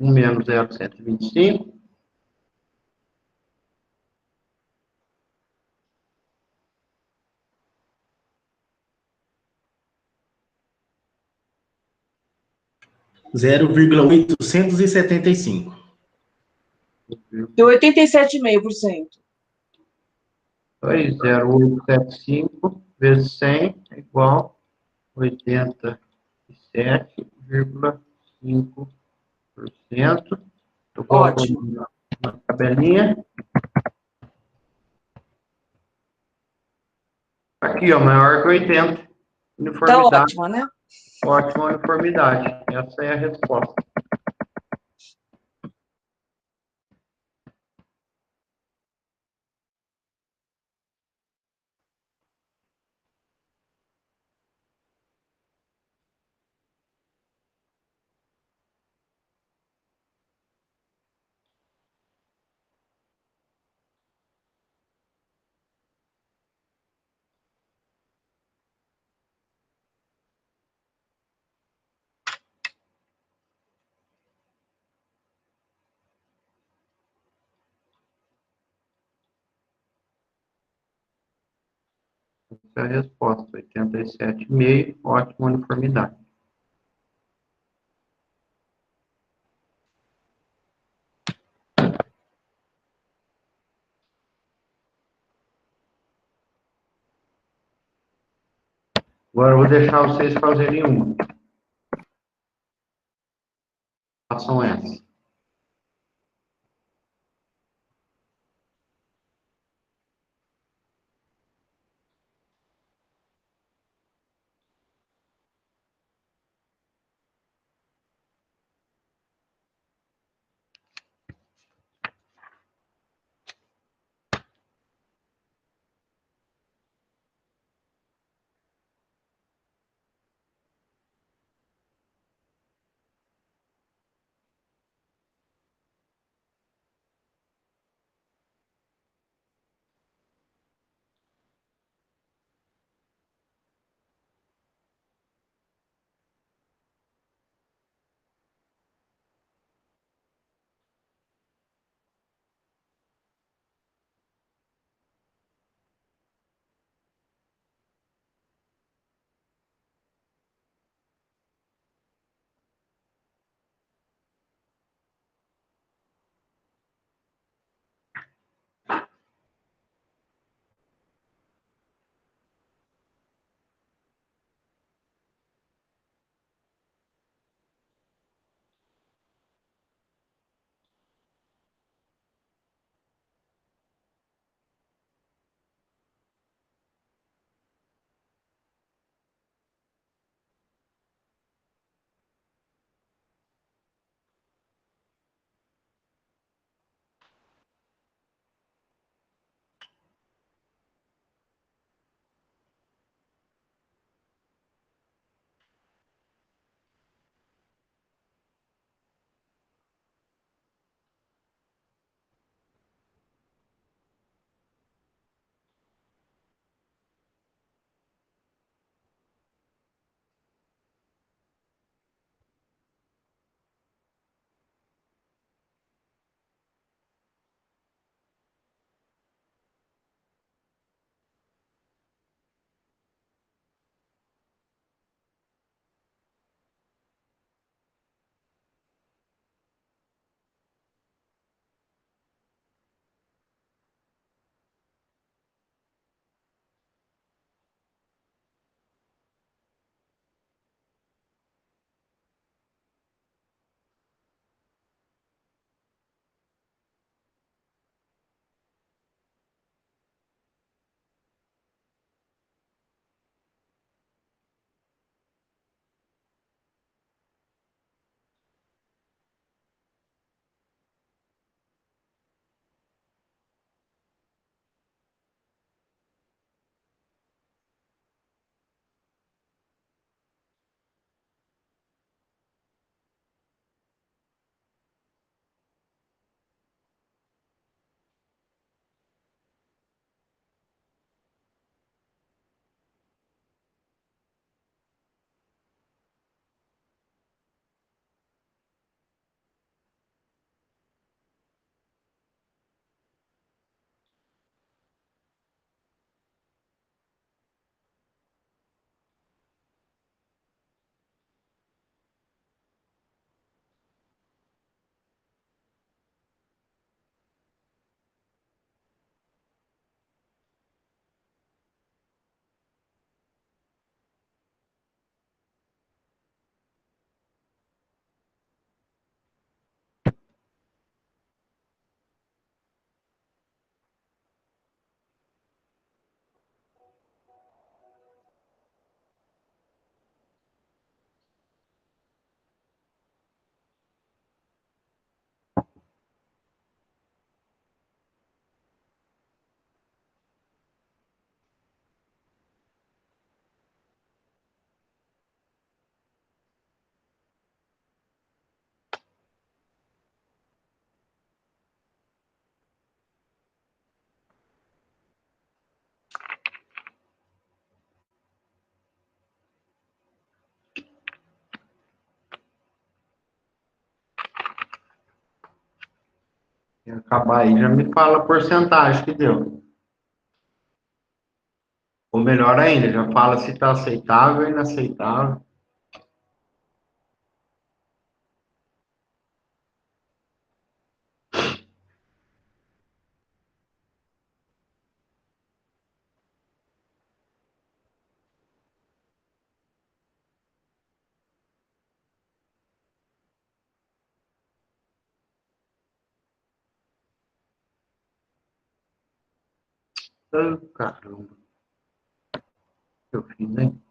Speaker 1: 1 menos 0,125.
Speaker 3: Zero vírgula oitocentos e setenta e cinco.
Speaker 2: Deu 87,5%.
Speaker 1: Aí, 0,875 vezes 100 é igual a 87,5%. Eu coloco
Speaker 2: Ótimo.
Speaker 1: na tabelinha. Aqui, ó, maior que 80.
Speaker 2: Tá
Speaker 1: Uniformidade.
Speaker 2: ótima, né?
Speaker 1: Ótima uniformidade. Essa é a resposta. Essa é a resposta, 87,5, ótima uniformidade. Agora eu vou deixar vocês fazerem uma. Façam essa. Se acabar aí, já me fala a porcentagem que deu. Ou melhor ainda, já fala se está aceitável ou inaceitável. Ah, caramba. O que eu fiz, hein?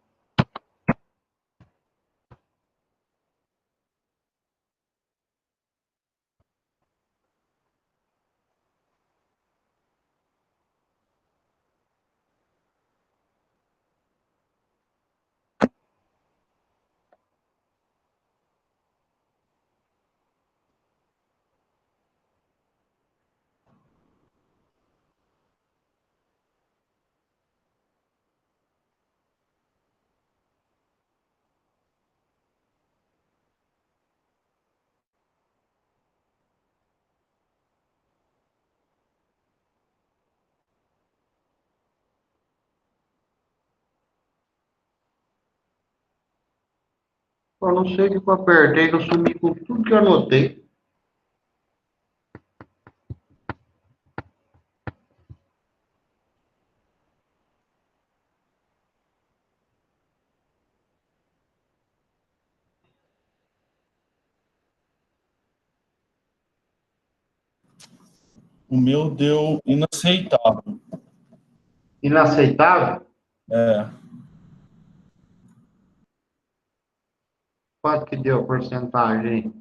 Speaker 1: Eu não sei o que eu apertei, que eu sumi com tudo que eu anotei.
Speaker 4: O meu deu inaceitável.
Speaker 1: Inaceitável?
Speaker 4: É,
Speaker 1: Quanto que deu a porcentagem?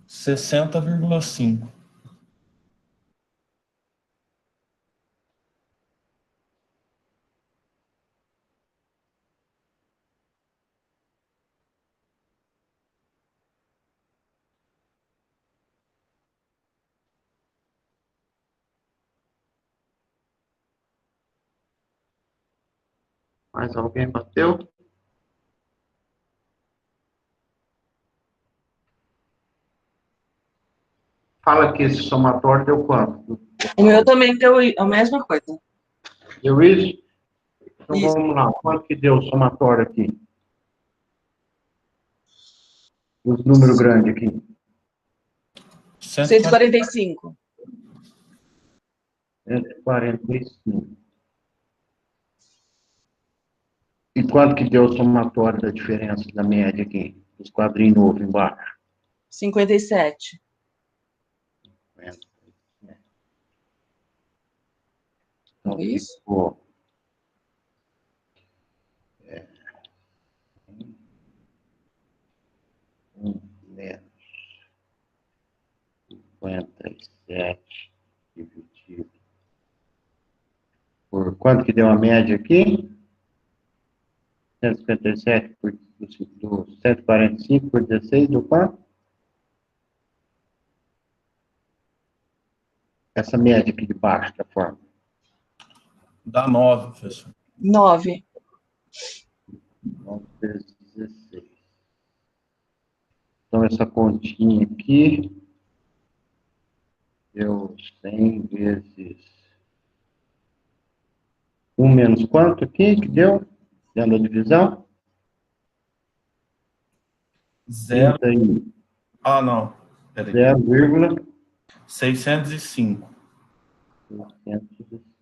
Speaker 4: 60,5.
Speaker 1: Mais alguém bateu? Fala que esse somatório deu quanto?
Speaker 2: O meu também deu a mesma coisa.
Speaker 1: Deu isso? Então
Speaker 2: Isso.
Speaker 1: vamos lá. Quanto que deu o somatório aqui? Os números grandes aqui.
Speaker 2: 145.
Speaker 1: 145. E quanto que deu o somatório da diferença da média aqui? Os quadrinhos novos embaixo.
Speaker 2: 57.
Speaker 1: Então
Speaker 2: Isso.
Speaker 1: ficou... Menos 57 dividido por... Quanto que deu a média aqui? 157 do 145 por 16, deu quanto? Essa média aqui de baixo da forma.
Speaker 4: Dá 9, professor.
Speaker 2: 9.
Speaker 1: 9 vezes 16. Então, essa continha aqui deu 100 vezes 1 menos quanto aqui que deu? Dentro da divisão?
Speaker 4: 0.
Speaker 1: 30
Speaker 4: Ah, não. Peraí.
Speaker 1: 0,605.
Speaker 4: 605.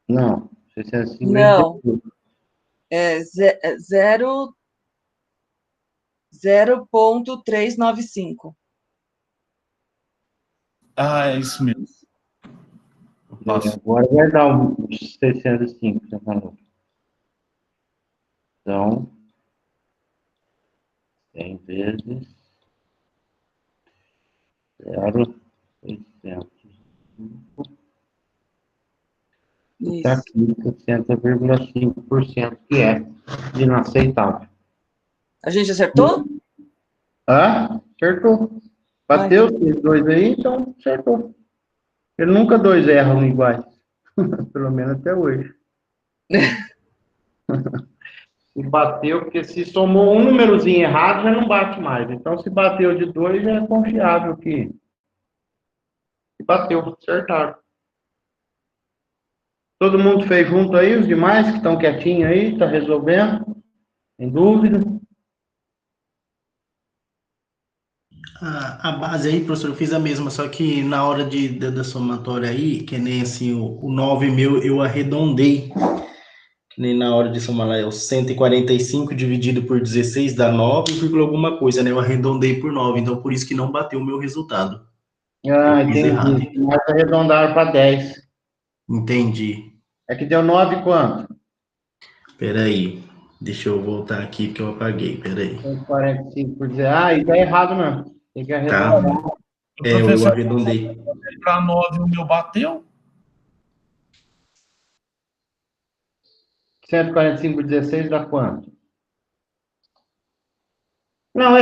Speaker 1: Não, 605
Speaker 2: Não.
Speaker 1: vezes
Speaker 2: É 0,395.
Speaker 4: Ah, é isso mesmo. Nossa.
Speaker 1: agora vai dar uns 605, você falou. Então, 100 vezes 0,605. Está
Speaker 2: Isso.
Speaker 1: aqui 60,5%, que é inaceitável.
Speaker 2: A gente acertou?
Speaker 1: Ah, acertou. Bateu esses dois aí, então acertou. Eu nunca dois erram iguais. Pelo menos até hoje. Se bateu, porque se somou um númerozinho errado, já não bate mais. Então, se bateu de dois, já é confiável que bateu, acertaram. Todo mundo fez junto aí, os demais que estão quietinhos aí, está resolvendo? Sem dúvida.
Speaker 3: A base aí, professor, eu fiz a mesma, só que na hora da somatória aí, que nem assim, o 9 meu, eu arredondei. Que nem na hora de somar lá, é o 145 dividido por 16 dá 9, alguma coisa, né? Eu arredondei por 9, então por isso que não bateu o meu resultado.
Speaker 1: Ah,
Speaker 3: Eu fiz errado.
Speaker 1: entendi. Mas arredondaram para 10.
Speaker 3: Entendi.
Speaker 1: É que deu 9 quanto?
Speaker 3: Peraí. Deixa eu voltar aqui porque eu apaguei. Peraí.
Speaker 1: 145 por 10. Ah, e tá errado mesmo. Tem que
Speaker 3: Tá?
Speaker 1: arredondar.
Speaker 4: O
Speaker 3: Eu
Speaker 4: professor,
Speaker 3: arredondei.
Speaker 4: para 9 o meu bateu?
Speaker 1: 145 por 16 dá quanto? Não,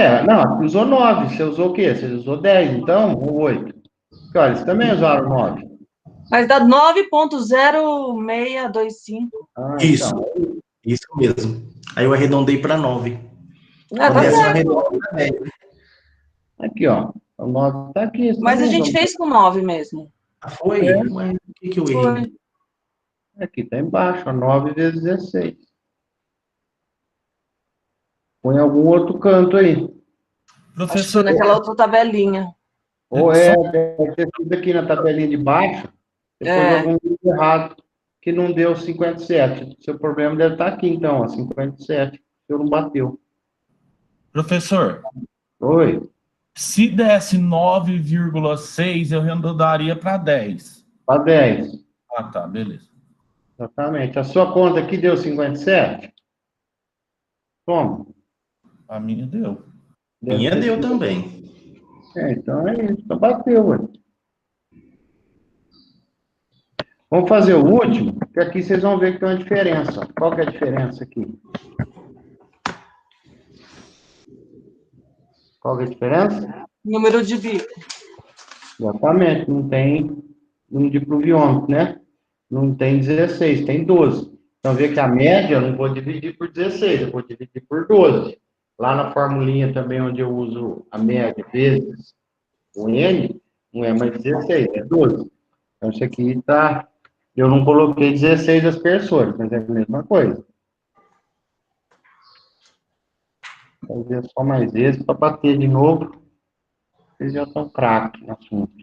Speaker 1: você usou 9. Você usou o quê? Você usou 10, então, ou 8? Porque, olha, eles também usaram 9.
Speaker 2: Mas dá 9,0625.
Speaker 1: Ah,
Speaker 3: Isso,
Speaker 1: então.
Speaker 3: isso mesmo. Aí eu arredondei para 9.
Speaker 2: Ah, tá
Speaker 3: Acontece, eu
Speaker 2: certo.
Speaker 3: arredondo para 10.
Speaker 1: Aqui, ó. O 9 tá aqui. Eles
Speaker 2: Mas a
Speaker 1: também
Speaker 2: gente
Speaker 1: usam.
Speaker 2: fez com 9 mesmo.
Speaker 3: Ah, foi? Ué, o que eu errei?
Speaker 2: Foi.
Speaker 1: Aqui tá embaixo, ó, 9 vezes 16. Põe algum outro canto aí.
Speaker 2: Acho que foi
Speaker 4: Professor,
Speaker 2: naquela outra tabelinha.
Speaker 1: Ou
Speaker 4: só
Speaker 1: deve ter sido aqui na tabelinha de baixo, depois
Speaker 2: É.
Speaker 1: algum número errado, que não deu 57. Seu problema deve estar aqui, então, ó, 57. O senhor não bateu.
Speaker 4: professor,
Speaker 1: Oi?
Speaker 4: se desse 9,6, eu arredondaria para 10.
Speaker 1: Para 10.
Speaker 4: Ah, tá, beleza.
Speaker 1: Exatamente. A sua conta aqui deu 57? Toma.
Speaker 4: A minha deu.
Speaker 1: Deve
Speaker 3: Minha
Speaker 1: ter
Speaker 3: deu
Speaker 1: sido.
Speaker 3: também.
Speaker 1: Então é isso. Então bateu, ué. Vamos fazer o último, que aqui vocês vão ver que tem uma diferença. Ó. Qual que é a diferença aqui? Qual que é a diferença?
Speaker 2: Número de bico.
Speaker 1: Exatamente. Não tem número de pluviômetro, né? Não tem 16, tem 12. Então, vê que a média eu não vou dividir por 16, eu vou dividir por 12. Lá na formulinha também, onde eu uso a média vezes o N, não é mais 16, é 12. Então, isso aqui está... Eu não coloquei 16 aspersores, mas é a mesma coisa. Vou fazer só mais esse para bater de novo. Vocês já estão craques no assunto.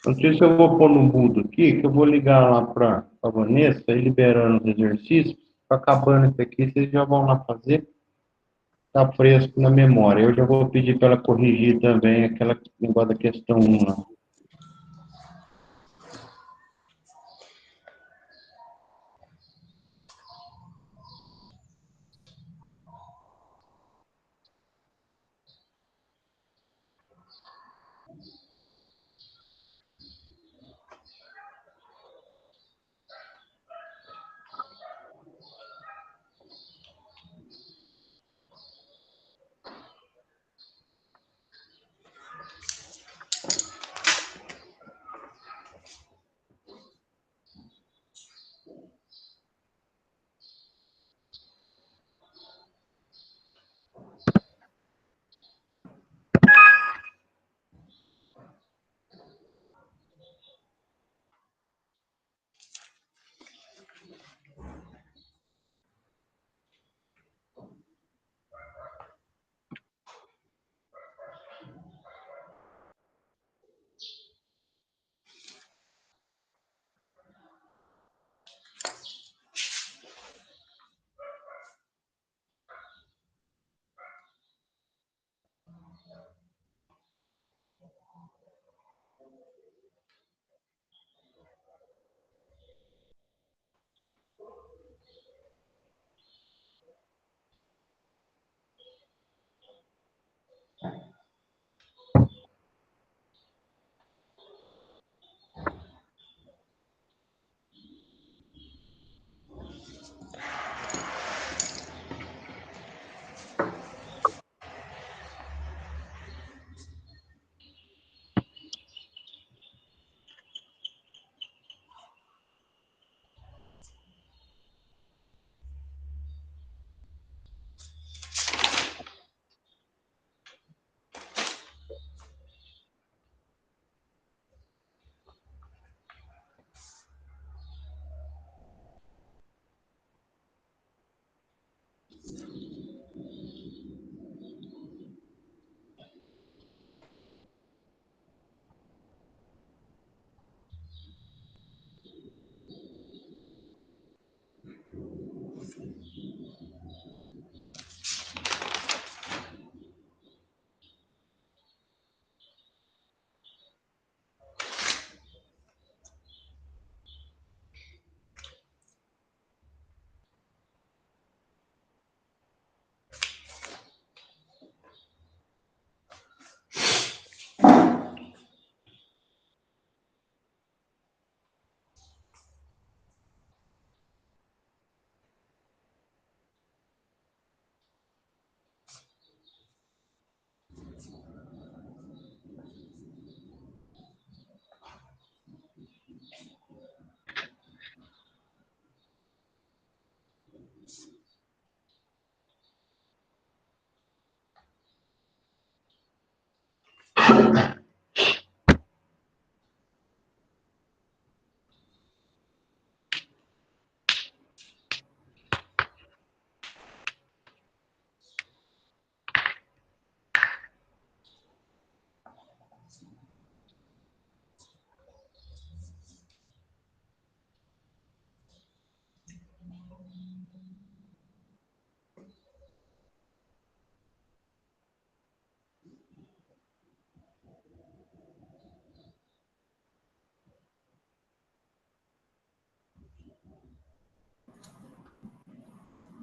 Speaker 1: Não sei se eu vou pôr no mudo aqui, que eu vou ligar lá para a Vanessa, ir liberando os exercícios. Tá acabando isso aqui, vocês já vão lá fazer. Tá fresco na memória. Eu já vou pedir para ela corrigir também aquela negócio da questão 1 lá.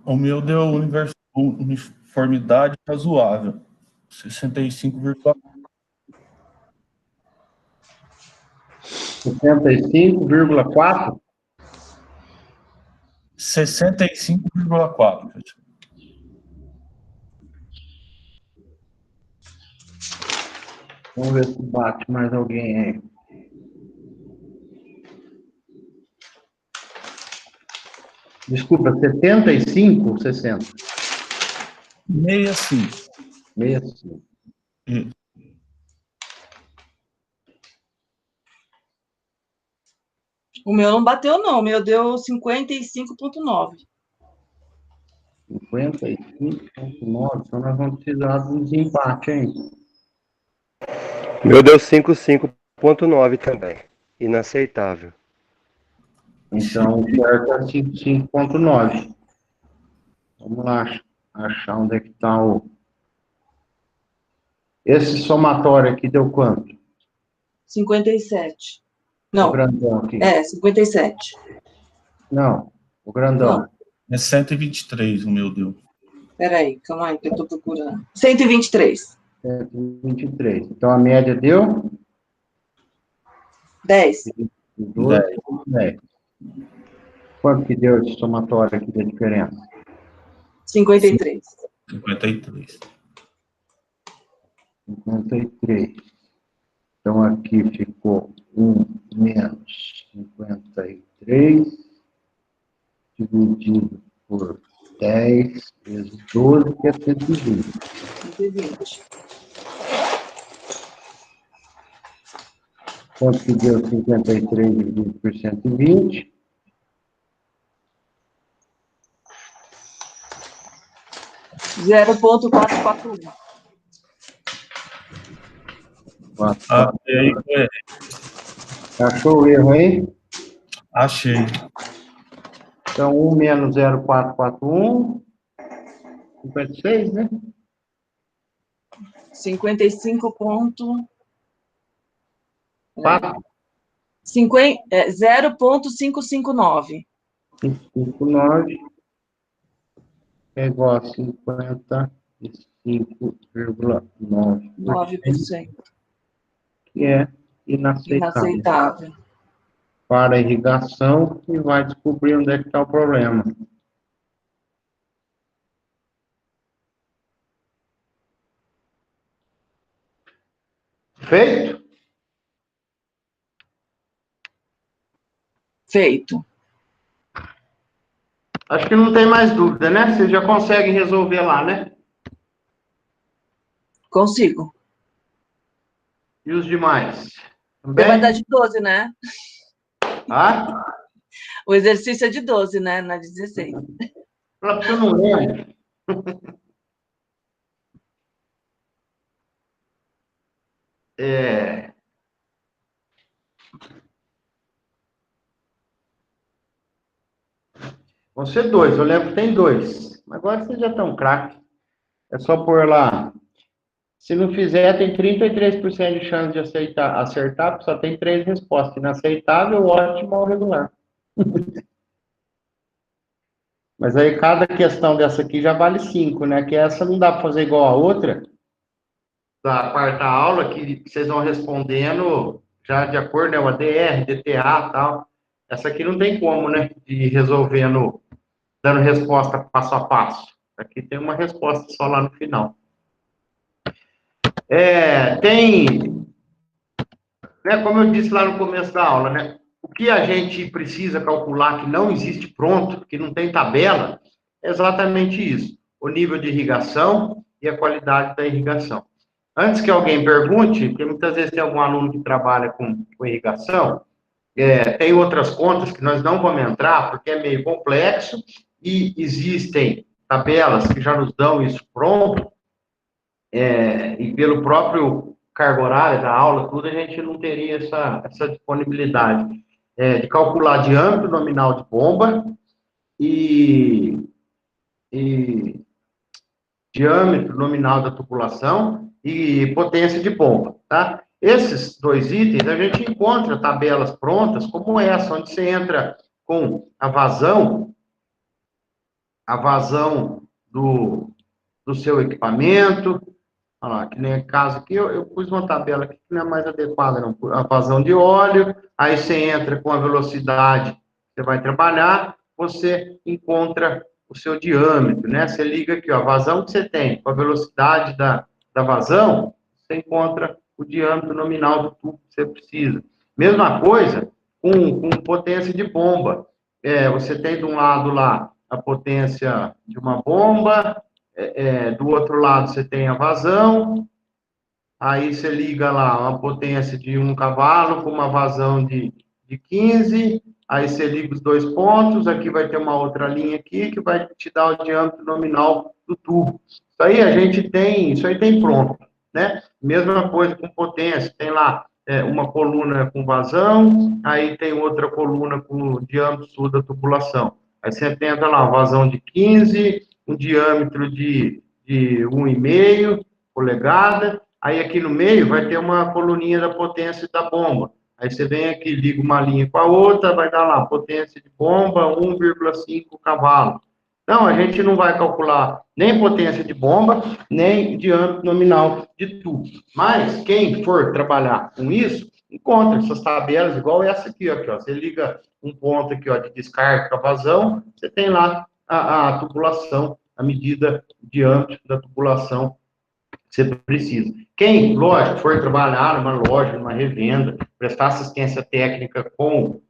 Speaker 4: O meu deu uniformidade razoável. 65,4.
Speaker 1: 65,4?
Speaker 4: 65,4.
Speaker 1: Vamos ver se bate mais alguém aí. Desculpa, 75 ou 60?
Speaker 4: 65.
Speaker 1: 65.
Speaker 2: O meu não bateu, não. O meu deu 55,9.
Speaker 1: 55,9. Então nós vamos precisar de um desempate, hein?
Speaker 6: Meu deu 55,9 também. Inaceitável.
Speaker 1: Então, o certo é 55,9. Vamos lá achar onde é que está o... Esse somatório aqui deu quanto?
Speaker 2: 57.
Speaker 1: O
Speaker 2: Não,
Speaker 1: grandão aqui.
Speaker 2: 57.
Speaker 1: Não, o grandão.
Speaker 2: Não.
Speaker 4: É 123 o meu deu.
Speaker 2: Peraí, calma aí, que eu tô procurando. 123.
Speaker 1: 123. Então, a média deu?
Speaker 2: 10.
Speaker 1: 12, 10. Quanto que deu esse somatório aqui da diferença?
Speaker 2: 53.
Speaker 4: 53.
Speaker 1: 53. Então, aqui ficou 1 menos 53, dividido por 10 vezes 12, que é 120.
Speaker 2: 120.
Speaker 1: Quanto que deu 53 dividido por 120?
Speaker 2: 0,441.
Speaker 1: Achou o erro aí?
Speaker 4: Achei.
Speaker 1: Então, 1 menos 0,441, 56, né?
Speaker 2: 55 ponto...
Speaker 1: 4,
Speaker 2: 0,559.
Speaker 1: 559 é igual a 55,9%,
Speaker 2: 9%.
Speaker 1: que é inaceitável
Speaker 2: Inaceitável.
Speaker 1: para a irrigação, e vai descobrir onde é que está o problema. Feito?
Speaker 2: Feito.
Speaker 1: Acho que não tem mais dúvida, né? Vocês já conseguem resolver lá, né?
Speaker 2: Consigo.
Speaker 1: E os demais?
Speaker 2: Você vai dar
Speaker 1: Também?
Speaker 2: de 12, né?
Speaker 1: Ah?
Speaker 2: O exercício é de 12, né? Na 16.
Speaker 1: Fala porque eu não lembro. Vão ser 2, eu lembro que tem 2. Agora vocês já estão craque. É só pôr lá. Se não fizer, tem 33% de chance de acertar, porque só tem 3 respostas. Inaceitável, ótimo ou regular. Mas aí cada questão dessa aqui já vale 5, né? Que essa não dá para fazer igual a outra, da quarta aula, que vocês vão respondendo já de acordo, né? O ADR, DTA e tal. Essa aqui não tem como, né? De ir resolvendo, dando resposta passo a passo. Aqui tem uma resposta só lá no final. Tem, né, como eu disse lá no começo da aula, né? O que a gente precisa calcular que não existe pronto, que não tem tabela, é exatamente isso. O nível de irrigação e a qualidade da irrigação. Antes que alguém pergunte, porque muitas vezes tem algum aluno que trabalha com irrigação, tem outras contas que nós não vamos entrar, porque é meio complexo, e existem tabelas que já nos dão isso pronto, e pelo próprio carga horária da aula, tudo, a gente não teria essa disponibilidade de calcular diâmetro nominal de bomba e diâmetro nominal da tubulação e potência de bomba, tá? Esses 2 itens a gente encontra tabelas prontas como essa, onde você entra com a vazão a vazão do seu equipamento. Olha lá, que nem caso aqui, eu pus uma tabela aqui que não é mais adequada, não. A vazão de óleo, aí você entra com a velocidade que você vai trabalhar, você encontra o seu diâmetro, né? Você liga aqui, ó, a vazão que você tem, com a velocidade da vazão, você encontra o diâmetro nominal do tubo que você precisa. Mesma coisa com potência de bomba. Você tem de um lado lá a potência de uma bomba, do outro lado você tem a vazão, aí você liga lá uma potência de 1 cavalo com uma vazão de 15, aí você liga os dois pontos, aqui vai ter uma outra linha aqui que vai te dar o diâmetro nominal do tubo. Isso aí tem pronto, né? Mesma coisa com potência, tem lá uma coluna com vazão, aí tem outra coluna com o diâmetro sul da tubulação. Aí você tenta lá, uma vazão de 15, um diâmetro de 1,5 polegada, aí aqui no meio vai ter uma coluninha da potência da bomba. Aí você vem aqui, liga uma linha com a outra, vai dar lá, potência de bomba, 1,5 cavalo. Então, a gente não vai calcular nem potência de bomba, nem diâmetro nominal de tubo. Mas, quem for trabalhar com isso, encontra essas tabelas, igual essa aqui, ó. Você liga um ponto aqui, ó, de descarga com a vazão, você tem lá a tubulação, a medida de diâmetro da tubulação que você precisa. Quem, lógico, for trabalhar numa loja, numa revenda, prestar assistência técnica com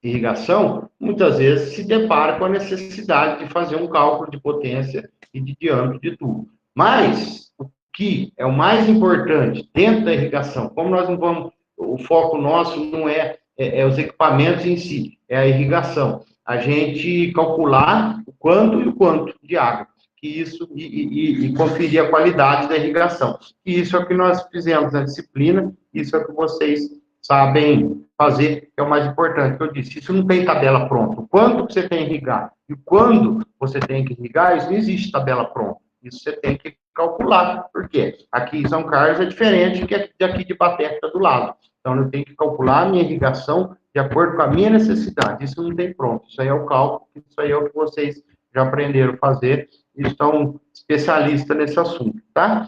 Speaker 1: irrigação, muitas vezes se depara com a necessidade de fazer um cálculo de potência e de diâmetro de tubo. Mas, o que é o mais importante dentro da irrigação, como nós não vamos, o foco nosso não é os equipamentos em si, é a irrigação. A gente calcular o quanto de água, que isso, e conferir a qualidade da irrigação. E isso é o que nós fizemos na disciplina, isso é o que vocês sabem fazer, que é o mais importante, que eu disse, isso não tem tabela pronta. O quanto que você tem que irrigar e quando você tem que irrigar, isso não existe tabela pronta. Isso você tem que calcular. Por quê? Aqui em São Carlos é diferente que aqui de Baté, que está do lado. Então, eu tenho que calcular a minha irrigação de acordo com a minha necessidade. Isso não tem pronto. Isso aí é o cálculo, isso aí é o que vocês já aprenderam a fazer e estão especialistas nesse assunto, tá?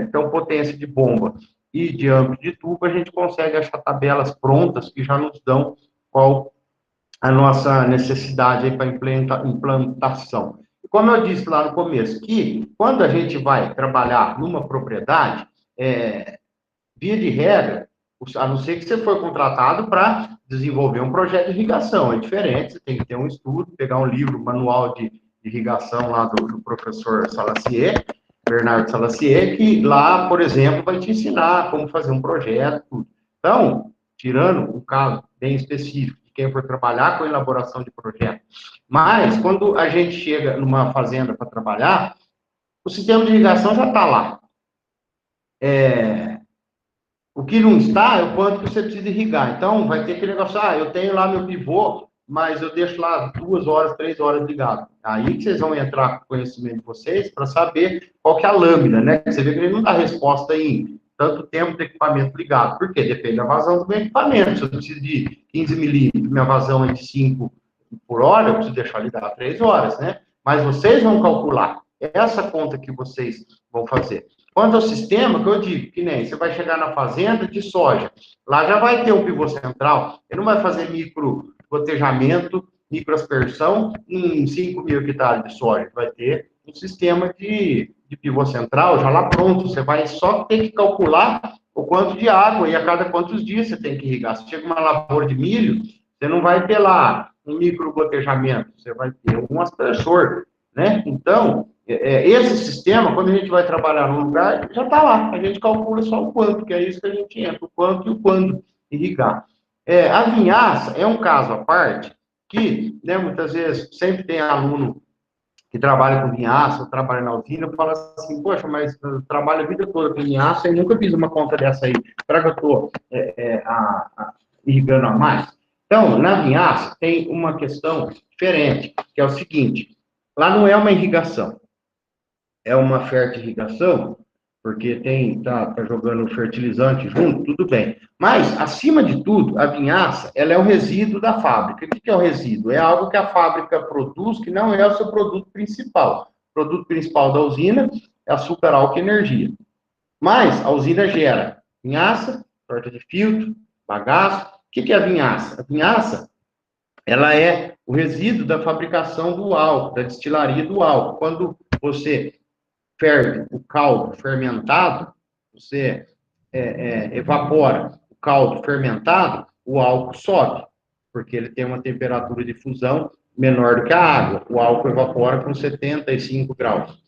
Speaker 1: Então, potência de bomba e diâmetro de tubo, a gente consegue achar tabelas prontas que já nos dão qual a nossa necessidade para implantação. E como eu disse lá no começo, que quando a gente vai trabalhar numa propriedade, via de regra, a não ser que você for contratado para desenvolver um projeto de irrigação, é diferente, você tem que ter um estudo, pegar um livro, manual de irrigação lá do professor Salacier, Bernardo Salacier, que lá, por exemplo, vai te ensinar como fazer um projeto. Então, tirando um caso bem específico de quem for trabalhar com elaboração de projeto, mas quando a gente chega numa fazenda para trabalhar, o sistema de irrigação já está lá. O que não está é o quanto que você precisa irrigar. Então, vai ter aquele negócio, eu tenho lá meu pivô, mas eu deixo lá 2 horas, 3 horas ligado. Aí que vocês vão entrar com o conhecimento de vocês para saber qual que é a lâmina, né? Você vê que ele não dá resposta em tanto tempo de equipamento ligado. Por quê? Depende da vazão do meu equipamento. Se eu preciso de 15 milímetros, minha vazão é de 5 por hora, eu preciso deixar ligado 3 horas, né? Mas vocês vão calcular. É essa conta que vocês vão fazer. Quanto ao sistema, que eu digo, que nem você vai chegar na fazenda de soja, lá já vai ter um pivô central, ele não vai fazer micro gotejamento, microaspersão em 5 mil hectares de soja, vai ter um sistema de pivô central já lá pronto, você vai só ter que calcular o quanto de água e a cada quantos dias você tem que irrigar. Se chega uma lavoura de milho, você não vai ter lá um micro gotejamento, você vai ter um aspersor, né? Então, esse sistema, quando a gente vai trabalhar num lugar, já está lá. A gente calcula só o quanto, que é isso que a gente entra, o quanto e o quando irrigar. A vinhaça é um caso à parte, que, né, muitas vezes, sempre tem aluno que trabalha com vinhaça, ou trabalha na usina, fala assim, poxa, mas eu trabalho a vida toda com vinhaça e nunca fiz uma conta dessa aí. Será que eu estou irrigando a mais? Então, na vinhaça, tem uma questão diferente, que é o seguinte, lá não é uma irrigação, é uma fertirrigação, porque tá jogando fertilizante junto, tudo bem. Mas, acima de tudo, a vinhaça, ela é o resíduo da fábrica. O que é o resíduo? É algo que a fábrica produz que não é o seu produto principal. O produto principal da usina é açúcar, álcool e energia. Mas a usina gera vinhaça, torta de filtro, bagaço. O que é a vinhaça? A vinhaça, ela é o resíduo da fabricação do álcool, da destilaria do álcool. Quando você ferve o caldo fermentado, você evapora o caldo fermentado, o álcool sobe, porque ele tem uma temperatura de fusão menor do que a água. O álcool evapora com 75 graus.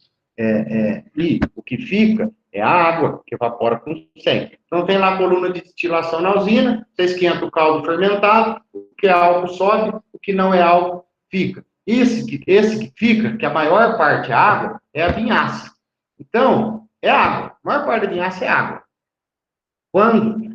Speaker 1: E o que fica é a água, que evapora com 100. Então, tem lá a coluna de destilação na usina, você esquenta o caldo fermentado, o que é álcool sobe, o que não é álcool fica. Esse que fica, que a maior parte é água, é a vinhaça. Então, é água. A maior parte da vinhaça é água. Quando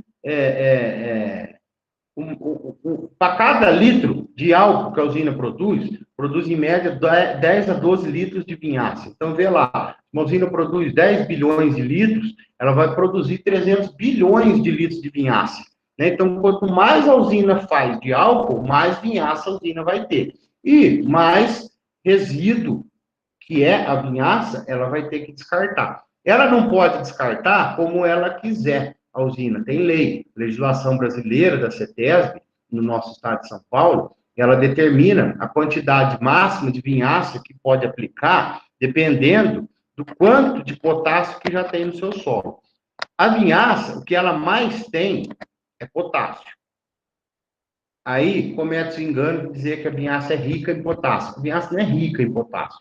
Speaker 1: para cada litro de álcool que a usina produz em média 10 a 12 litros de vinhaça. Então, vê lá, uma usina produz 10 bilhões de litros, ela vai produzir 300 bilhões de litros de vinhaça. Né? Então, quanto mais a usina faz de álcool, mais vinhaça a usina vai ter. E mais resíduo, que é a vinhaça, ela vai ter que descartar. Ela não pode descartar como ela quiser. A usina tem lei, legislação brasileira da CETESB, no nosso estado de São Paulo, ela determina a quantidade máxima de vinhaça que pode aplicar, dependendo do quanto de potássio que já tem no seu solo. A vinhaça, o que ela mais tem é potássio. Aí comete o engano de dizer que a vinhaça é rica em potássio. A vinhaça não é rica em potássio.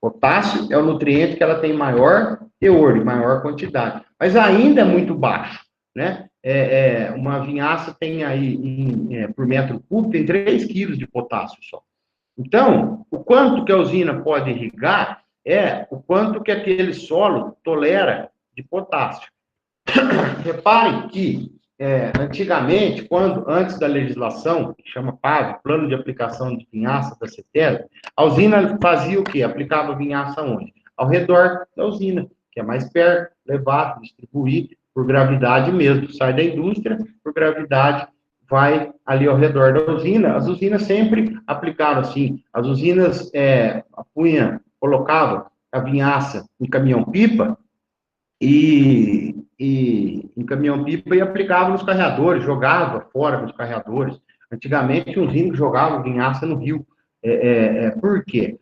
Speaker 1: Potássio é o nutriente que ela tem maior teor, maior quantidade, mas ainda é muito baixo, né? Uma vinhaça tem aí, por metro cúbico, tem 3 quilos de potássio só. Então, o quanto que a usina pode irrigar é o quanto que aquele solo tolera de potássio. Reparem que, antigamente, antes da legislação, que chama PAV, Plano de Aplicação de Vinhaça da CETESB, a usina fazia o quê? Aplicava vinhaça onde? Ao redor da usina, que é mais perto, levar, distribuir por gravidade mesmo. Sai da indústria, por gravidade, vai ali ao redor da usina. As usinas sempre aplicaram assim. As usinas colocavam a vinhaça em caminhão-pipa em caminhão-pipa e aplicava nos carreadores, jogava fora dos carreadores. Antigamente, os índios jogavam vinhaça no rio. Por quê?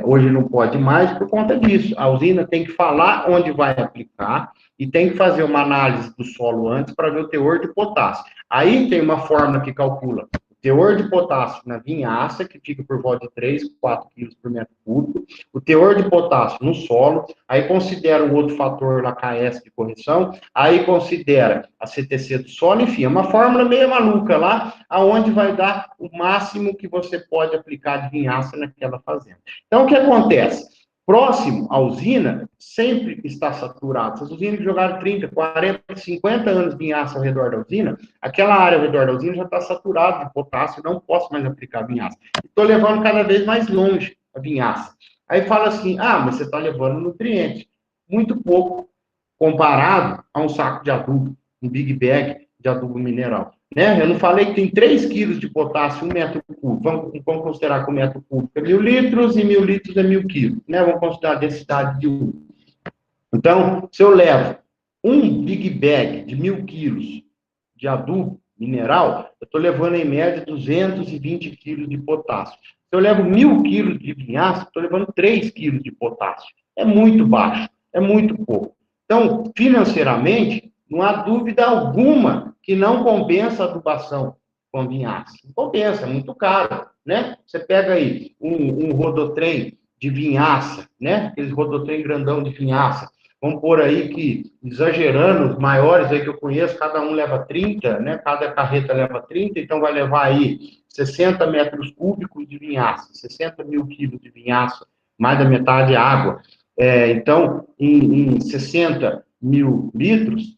Speaker 1: Hoje não pode mais por conta disso. A usina tem que falar onde vai aplicar e tem que fazer uma análise do solo antes para ver o teor de potássio. Aí tem uma fórmula que calcula o teor de potássio na vinhaça, que fica por volta de 3, 4 quilos por metro cúbico, o teor de potássio no solo, aí considera o outro fator lá, KS de correção, aí considera a CTC do solo, enfim, é uma fórmula meio maluca lá, aonde vai dar o máximo que você pode aplicar de vinhaça naquela fazenda. Então, o que acontece? Próximo à usina, sempre está saturado. Se as usinas jogaram 30, 40, 50 anos de vinhaça ao redor da usina, aquela área ao redor da usina já está saturada de potássio, não posso mais aplicar vinhaça. Estou levando cada vez mais longe a vinhaça. Aí fala assim, mas você está levando nutrientes. Muito pouco comparado a um saco de adubo, um big bag de adubo mineral. Né? Eu não falei que tem 3 quilos de potássio, 1 metro cúbico. Vamos considerar que o metro cúbico é 1.000 litros e 1.000 litros é 1.000 quilos. Né? Vamos considerar a densidade de 1. Então, se eu levo um big bag de 1.000 quilos de adubo mineral, eu estou levando em média 220 quilos de potássio. Se eu levo 1.000 quilos de vinhaça, estou levando 3 quilos de potássio. É muito baixo, é muito pouco. Então, financeiramente, não há dúvida alguma que não compensa a adubação com vinhaça. Não compensa, é muito caro, né? Você pega aí um rodotrem de vinhaça, né? Aqueles rodotrem grandão de vinhaça. Vamos pôr aí que, exagerando, os maiores aí que eu conheço, cada um leva 30, né? Cada carreta leva 30, então vai levar aí 60 metros cúbicos de vinhaça, 60 mil quilos de vinhaça, mais da metade é água. Então, em 60 mil litros,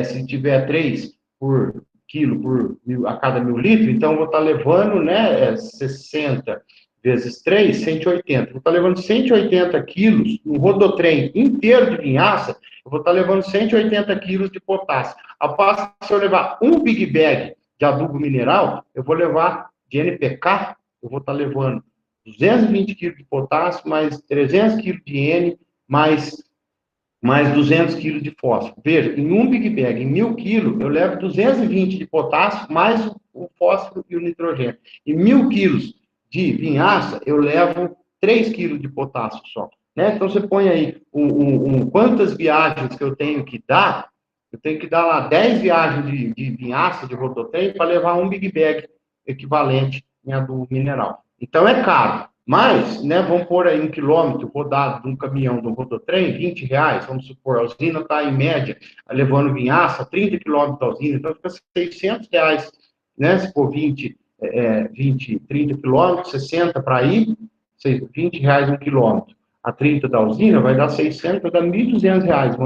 Speaker 1: se tiver 3 por quilo a cada 1.000 litros, então eu vou estar levando, né, 60 vezes 3, 180. Eu vou estar levando 180 quilos, um rodotrem inteiro de vinhaça, eu vou estar levando 180 quilos de potássio. Ao passo que se eu levar um Big Bag de adubo mineral, eu vou levar de NPK, eu vou estar levando 220 quilos de potássio, mais 300 quilos de N, mais 200 quilos de fósforo. Veja, em um Big Bag, em 1.000 quilos, eu levo 220 de potássio, mais o fósforo e o nitrogênio. Em 1.000 quilos de vinhaça, eu levo 3 quilos de potássio só. Né? Então, você põe aí quantas viagens que eu tenho que dar, eu tenho que dar lá 10 viagens de vinhaça, de rodotrem, para levar um Big Bag equivalente em adubo mineral. Então, é caro. Mas, né, vamos pôr aí 1 quilômetro rodado de um caminhão, de um rodotrem, R$20, vamos supor, a usina está, em média, levando vinhaça, 30 quilômetros da usina, então fica R$600, né, se for 30 quilômetros, 60 para ir, R$20 um quilômetro. A 30 da usina vai dar 600, vai dar R$1.200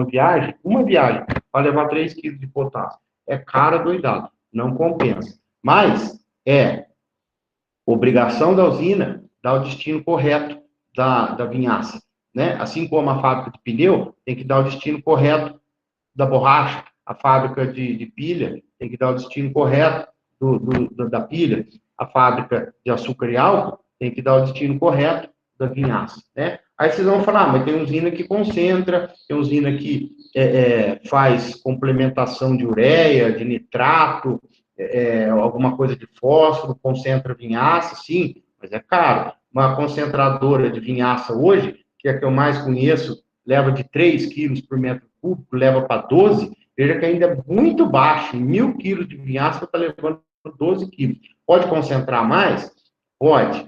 Speaker 1: uma viagem, para levar 3 quilos de potássio. É cara doidado, não compensa. Mas, é obrigação da usina dar o destino correto da vinhaça, né? Assim como a fábrica de pneu tem que dar o destino correto da borracha, a fábrica de pilha tem que dar o destino correto da pilha, a fábrica de açúcar e álcool tem que dar o destino correto da vinhaça, né? Aí vocês vão falar, mas tem usina que concentra, tem usina que faz complementação de ureia, de nitrato, alguma coisa de fósforo, concentra vinhaça, sim, mas é caro. Uma concentradora de vinhaça hoje, que é a que eu mais conheço, leva de 3 quilos por metro cúbico, leva para 12, veja que ainda é muito baixo. Em 1.000 quilos de vinhaça, está levando 12 quilos. Pode concentrar mais? Pode.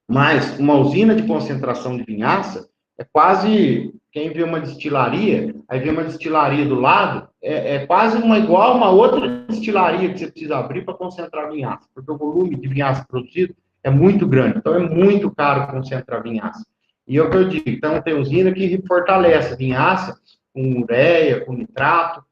Speaker 1: Mas uma usina de concentração de vinhaça é quase, quem vê uma destilaria, aí vê uma destilaria do lado, é quase igual a uma outra destilaria que você precisa abrir para concentrar vinhaça, porque o volume de vinhaça produzido é muito grande, então é muito caro concentrar vinhaça. E é o que eu digo, então tem usina que fortalece a vinhaça com ureia, com nitrato,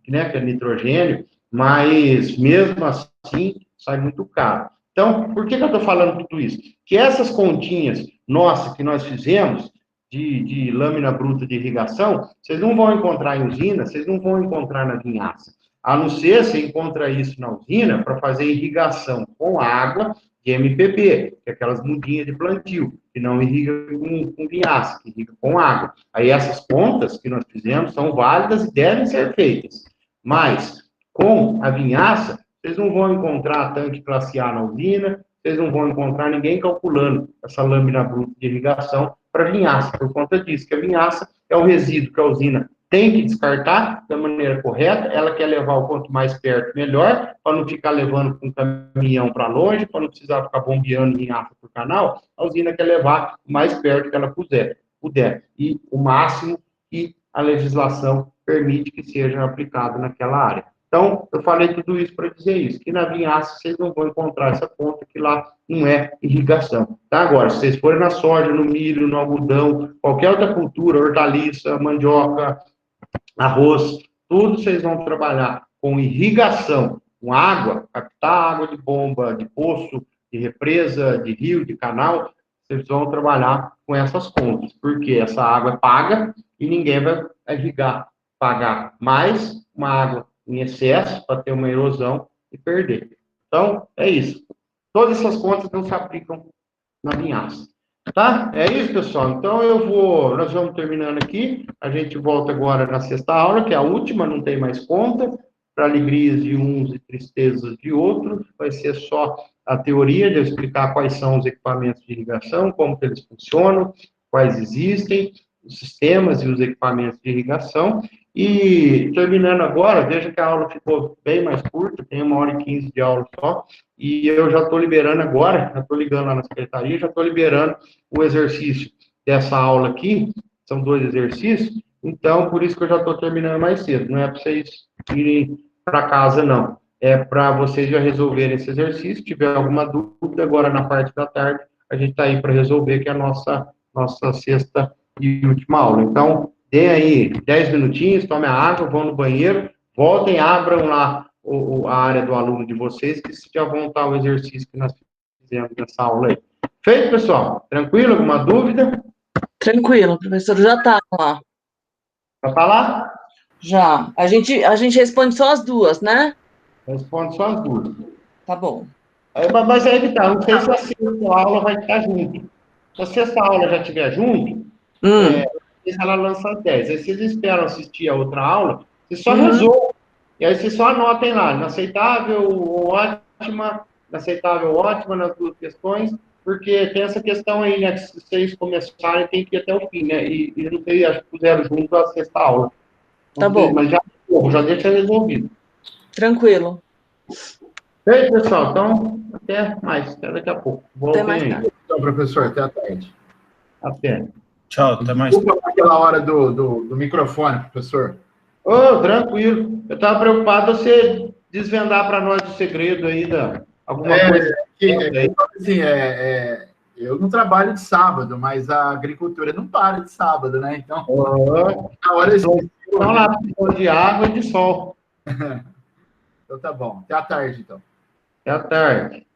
Speaker 1: né, que é nitrogênio, mas mesmo assim sai muito caro. Então, por que eu estou falando tudo isso? Que essas continhas nossas que nós fizemos de lâmina bruta de irrigação, vocês não vão encontrar em usina, vocês não vão encontrar na vinhaça. A não ser você encontra isso na usina para fazer irrigação com água de MPP, que é aquelas mudinhas de plantio, que não irriga com vinhaça, que irriga com água. Aí essas pontas que nós fizemos são válidas e devem ser feitas. Mas, com a vinhaça, vocês não vão encontrar tanque classe A na usina, vocês não vão encontrar ninguém calculando essa lâmina bruta de irrigação para vinhaça, por conta disso, que a vinhaça é um resíduo que a usina tem que descartar da maneira correta, ela quer levar o quanto mais perto, melhor, para não ficar levando com um caminhão para longe, para não precisar ficar bombeando vinhaça por canal, a usina quer levar o mais perto que ela puder, e o máximo que a legislação permite que seja aplicado naquela área. Então, eu falei tudo isso para dizer isso, que na vinhaça vocês não vão encontrar essa ponta que lá não é irrigação. Tá? Agora, se vocês forem na soja, no milho, no algodão, qualquer outra cultura, hortaliça, mandioca, arroz, tudo vocês vão trabalhar com irrigação, com água, captar água de bomba, de poço, de represa, de rio, de canal, vocês vão trabalhar com essas contas, porque essa água é paga e ninguém vai pagar mais uma água em excesso para ter uma erosão e perder. Então, é isso. Todas essas contas não se aplicam na vinhaça. Tá? É isso, pessoal. Então, nós vamos terminando aqui. A gente volta agora na sexta aula, que é a última, não tem mais conta. Para alegrias de uns e tristezas de outros. Vai ser só a teoria de eu explicar quais são os equipamentos de irrigação, como que eles funcionam, quais existem, os sistemas e os equipamentos de irrigação. E terminando agora, veja que a aula ficou bem mais curta, tem 1h15 de aula só, e eu já estou liberando agora, já estou ligando lá na secretaria, já estou liberando o exercício dessa aula aqui, são 2 exercícios, então por isso que eu já estou terminando mais cedo, não é para vocês irem para casa não, é para vocês já resolverem esse exercício, se tiver alguma dúvida agora na parte da tarde, a gente está aí para resolver, que é a nossa sexta e última aula. Então, deem aí 10 minutinhos, tomem a água, vão no banheiro, voltem, abram lá a área do aluno de vocês, que já vão estar o exercício que nós fizemos nessa aula aí. Feito, pessoal? Tranquilo? Alguma dúvida?
Speaker 2: Tranquilo, o professor já tá lá.
Speaker 1: Para falar?
Speaker 2: Já. A gente responde só as duas, né?
Speaker 1: Responde só as duas.
Speaker 2: Tá bom.
Speaker 1: Mas aí que tá, não sei se a sexta aula vai estar junto. Se a sexta aula já estiver junto, ela lança às 10. Aí vocês esperam assistir a outra aula, vocês só resolvem. E aí vocês só anotem lá, inaceitável ou ótima, inaceitável ou ótima nas duas questões, porque tem essa questão aí, né, que se vocês começarem, tem que ir até o fim, né? E não sei, acho que puseram junto a sexta aula.
Speaker 2: Tá bom.
Speaker 1: Mas já deixa resolvido.
Speaker 2: Tranquilo.
Speaker 1: Feito, pessoal. Então, até mais. Até daqui a pouco.
Speaker 2: Até mais
Speaker 1: Voltem aí.
Speaker 2: tarde.
Speaker 5: Então, professor, até a tarde.
Speaker 1: Até.
Speaker 4: Tchau, até mais.
Speaker 5: Desculpa aquela hora do microfone, professor.
Speaker 1: Ô, tranquilo. Eu estava preocupado você desvendar para nós o segredo aí da alguma coisa.
Speaker 5: Assim, eu não trabalho de sábado, mas a agricultura não para de sábado, né? Então, na hora
Speaker 1: Então, lá, de água e de sol.
Speaker 5: então tá bom. Até a tarde, então.
Speaker 1: Até a tarde.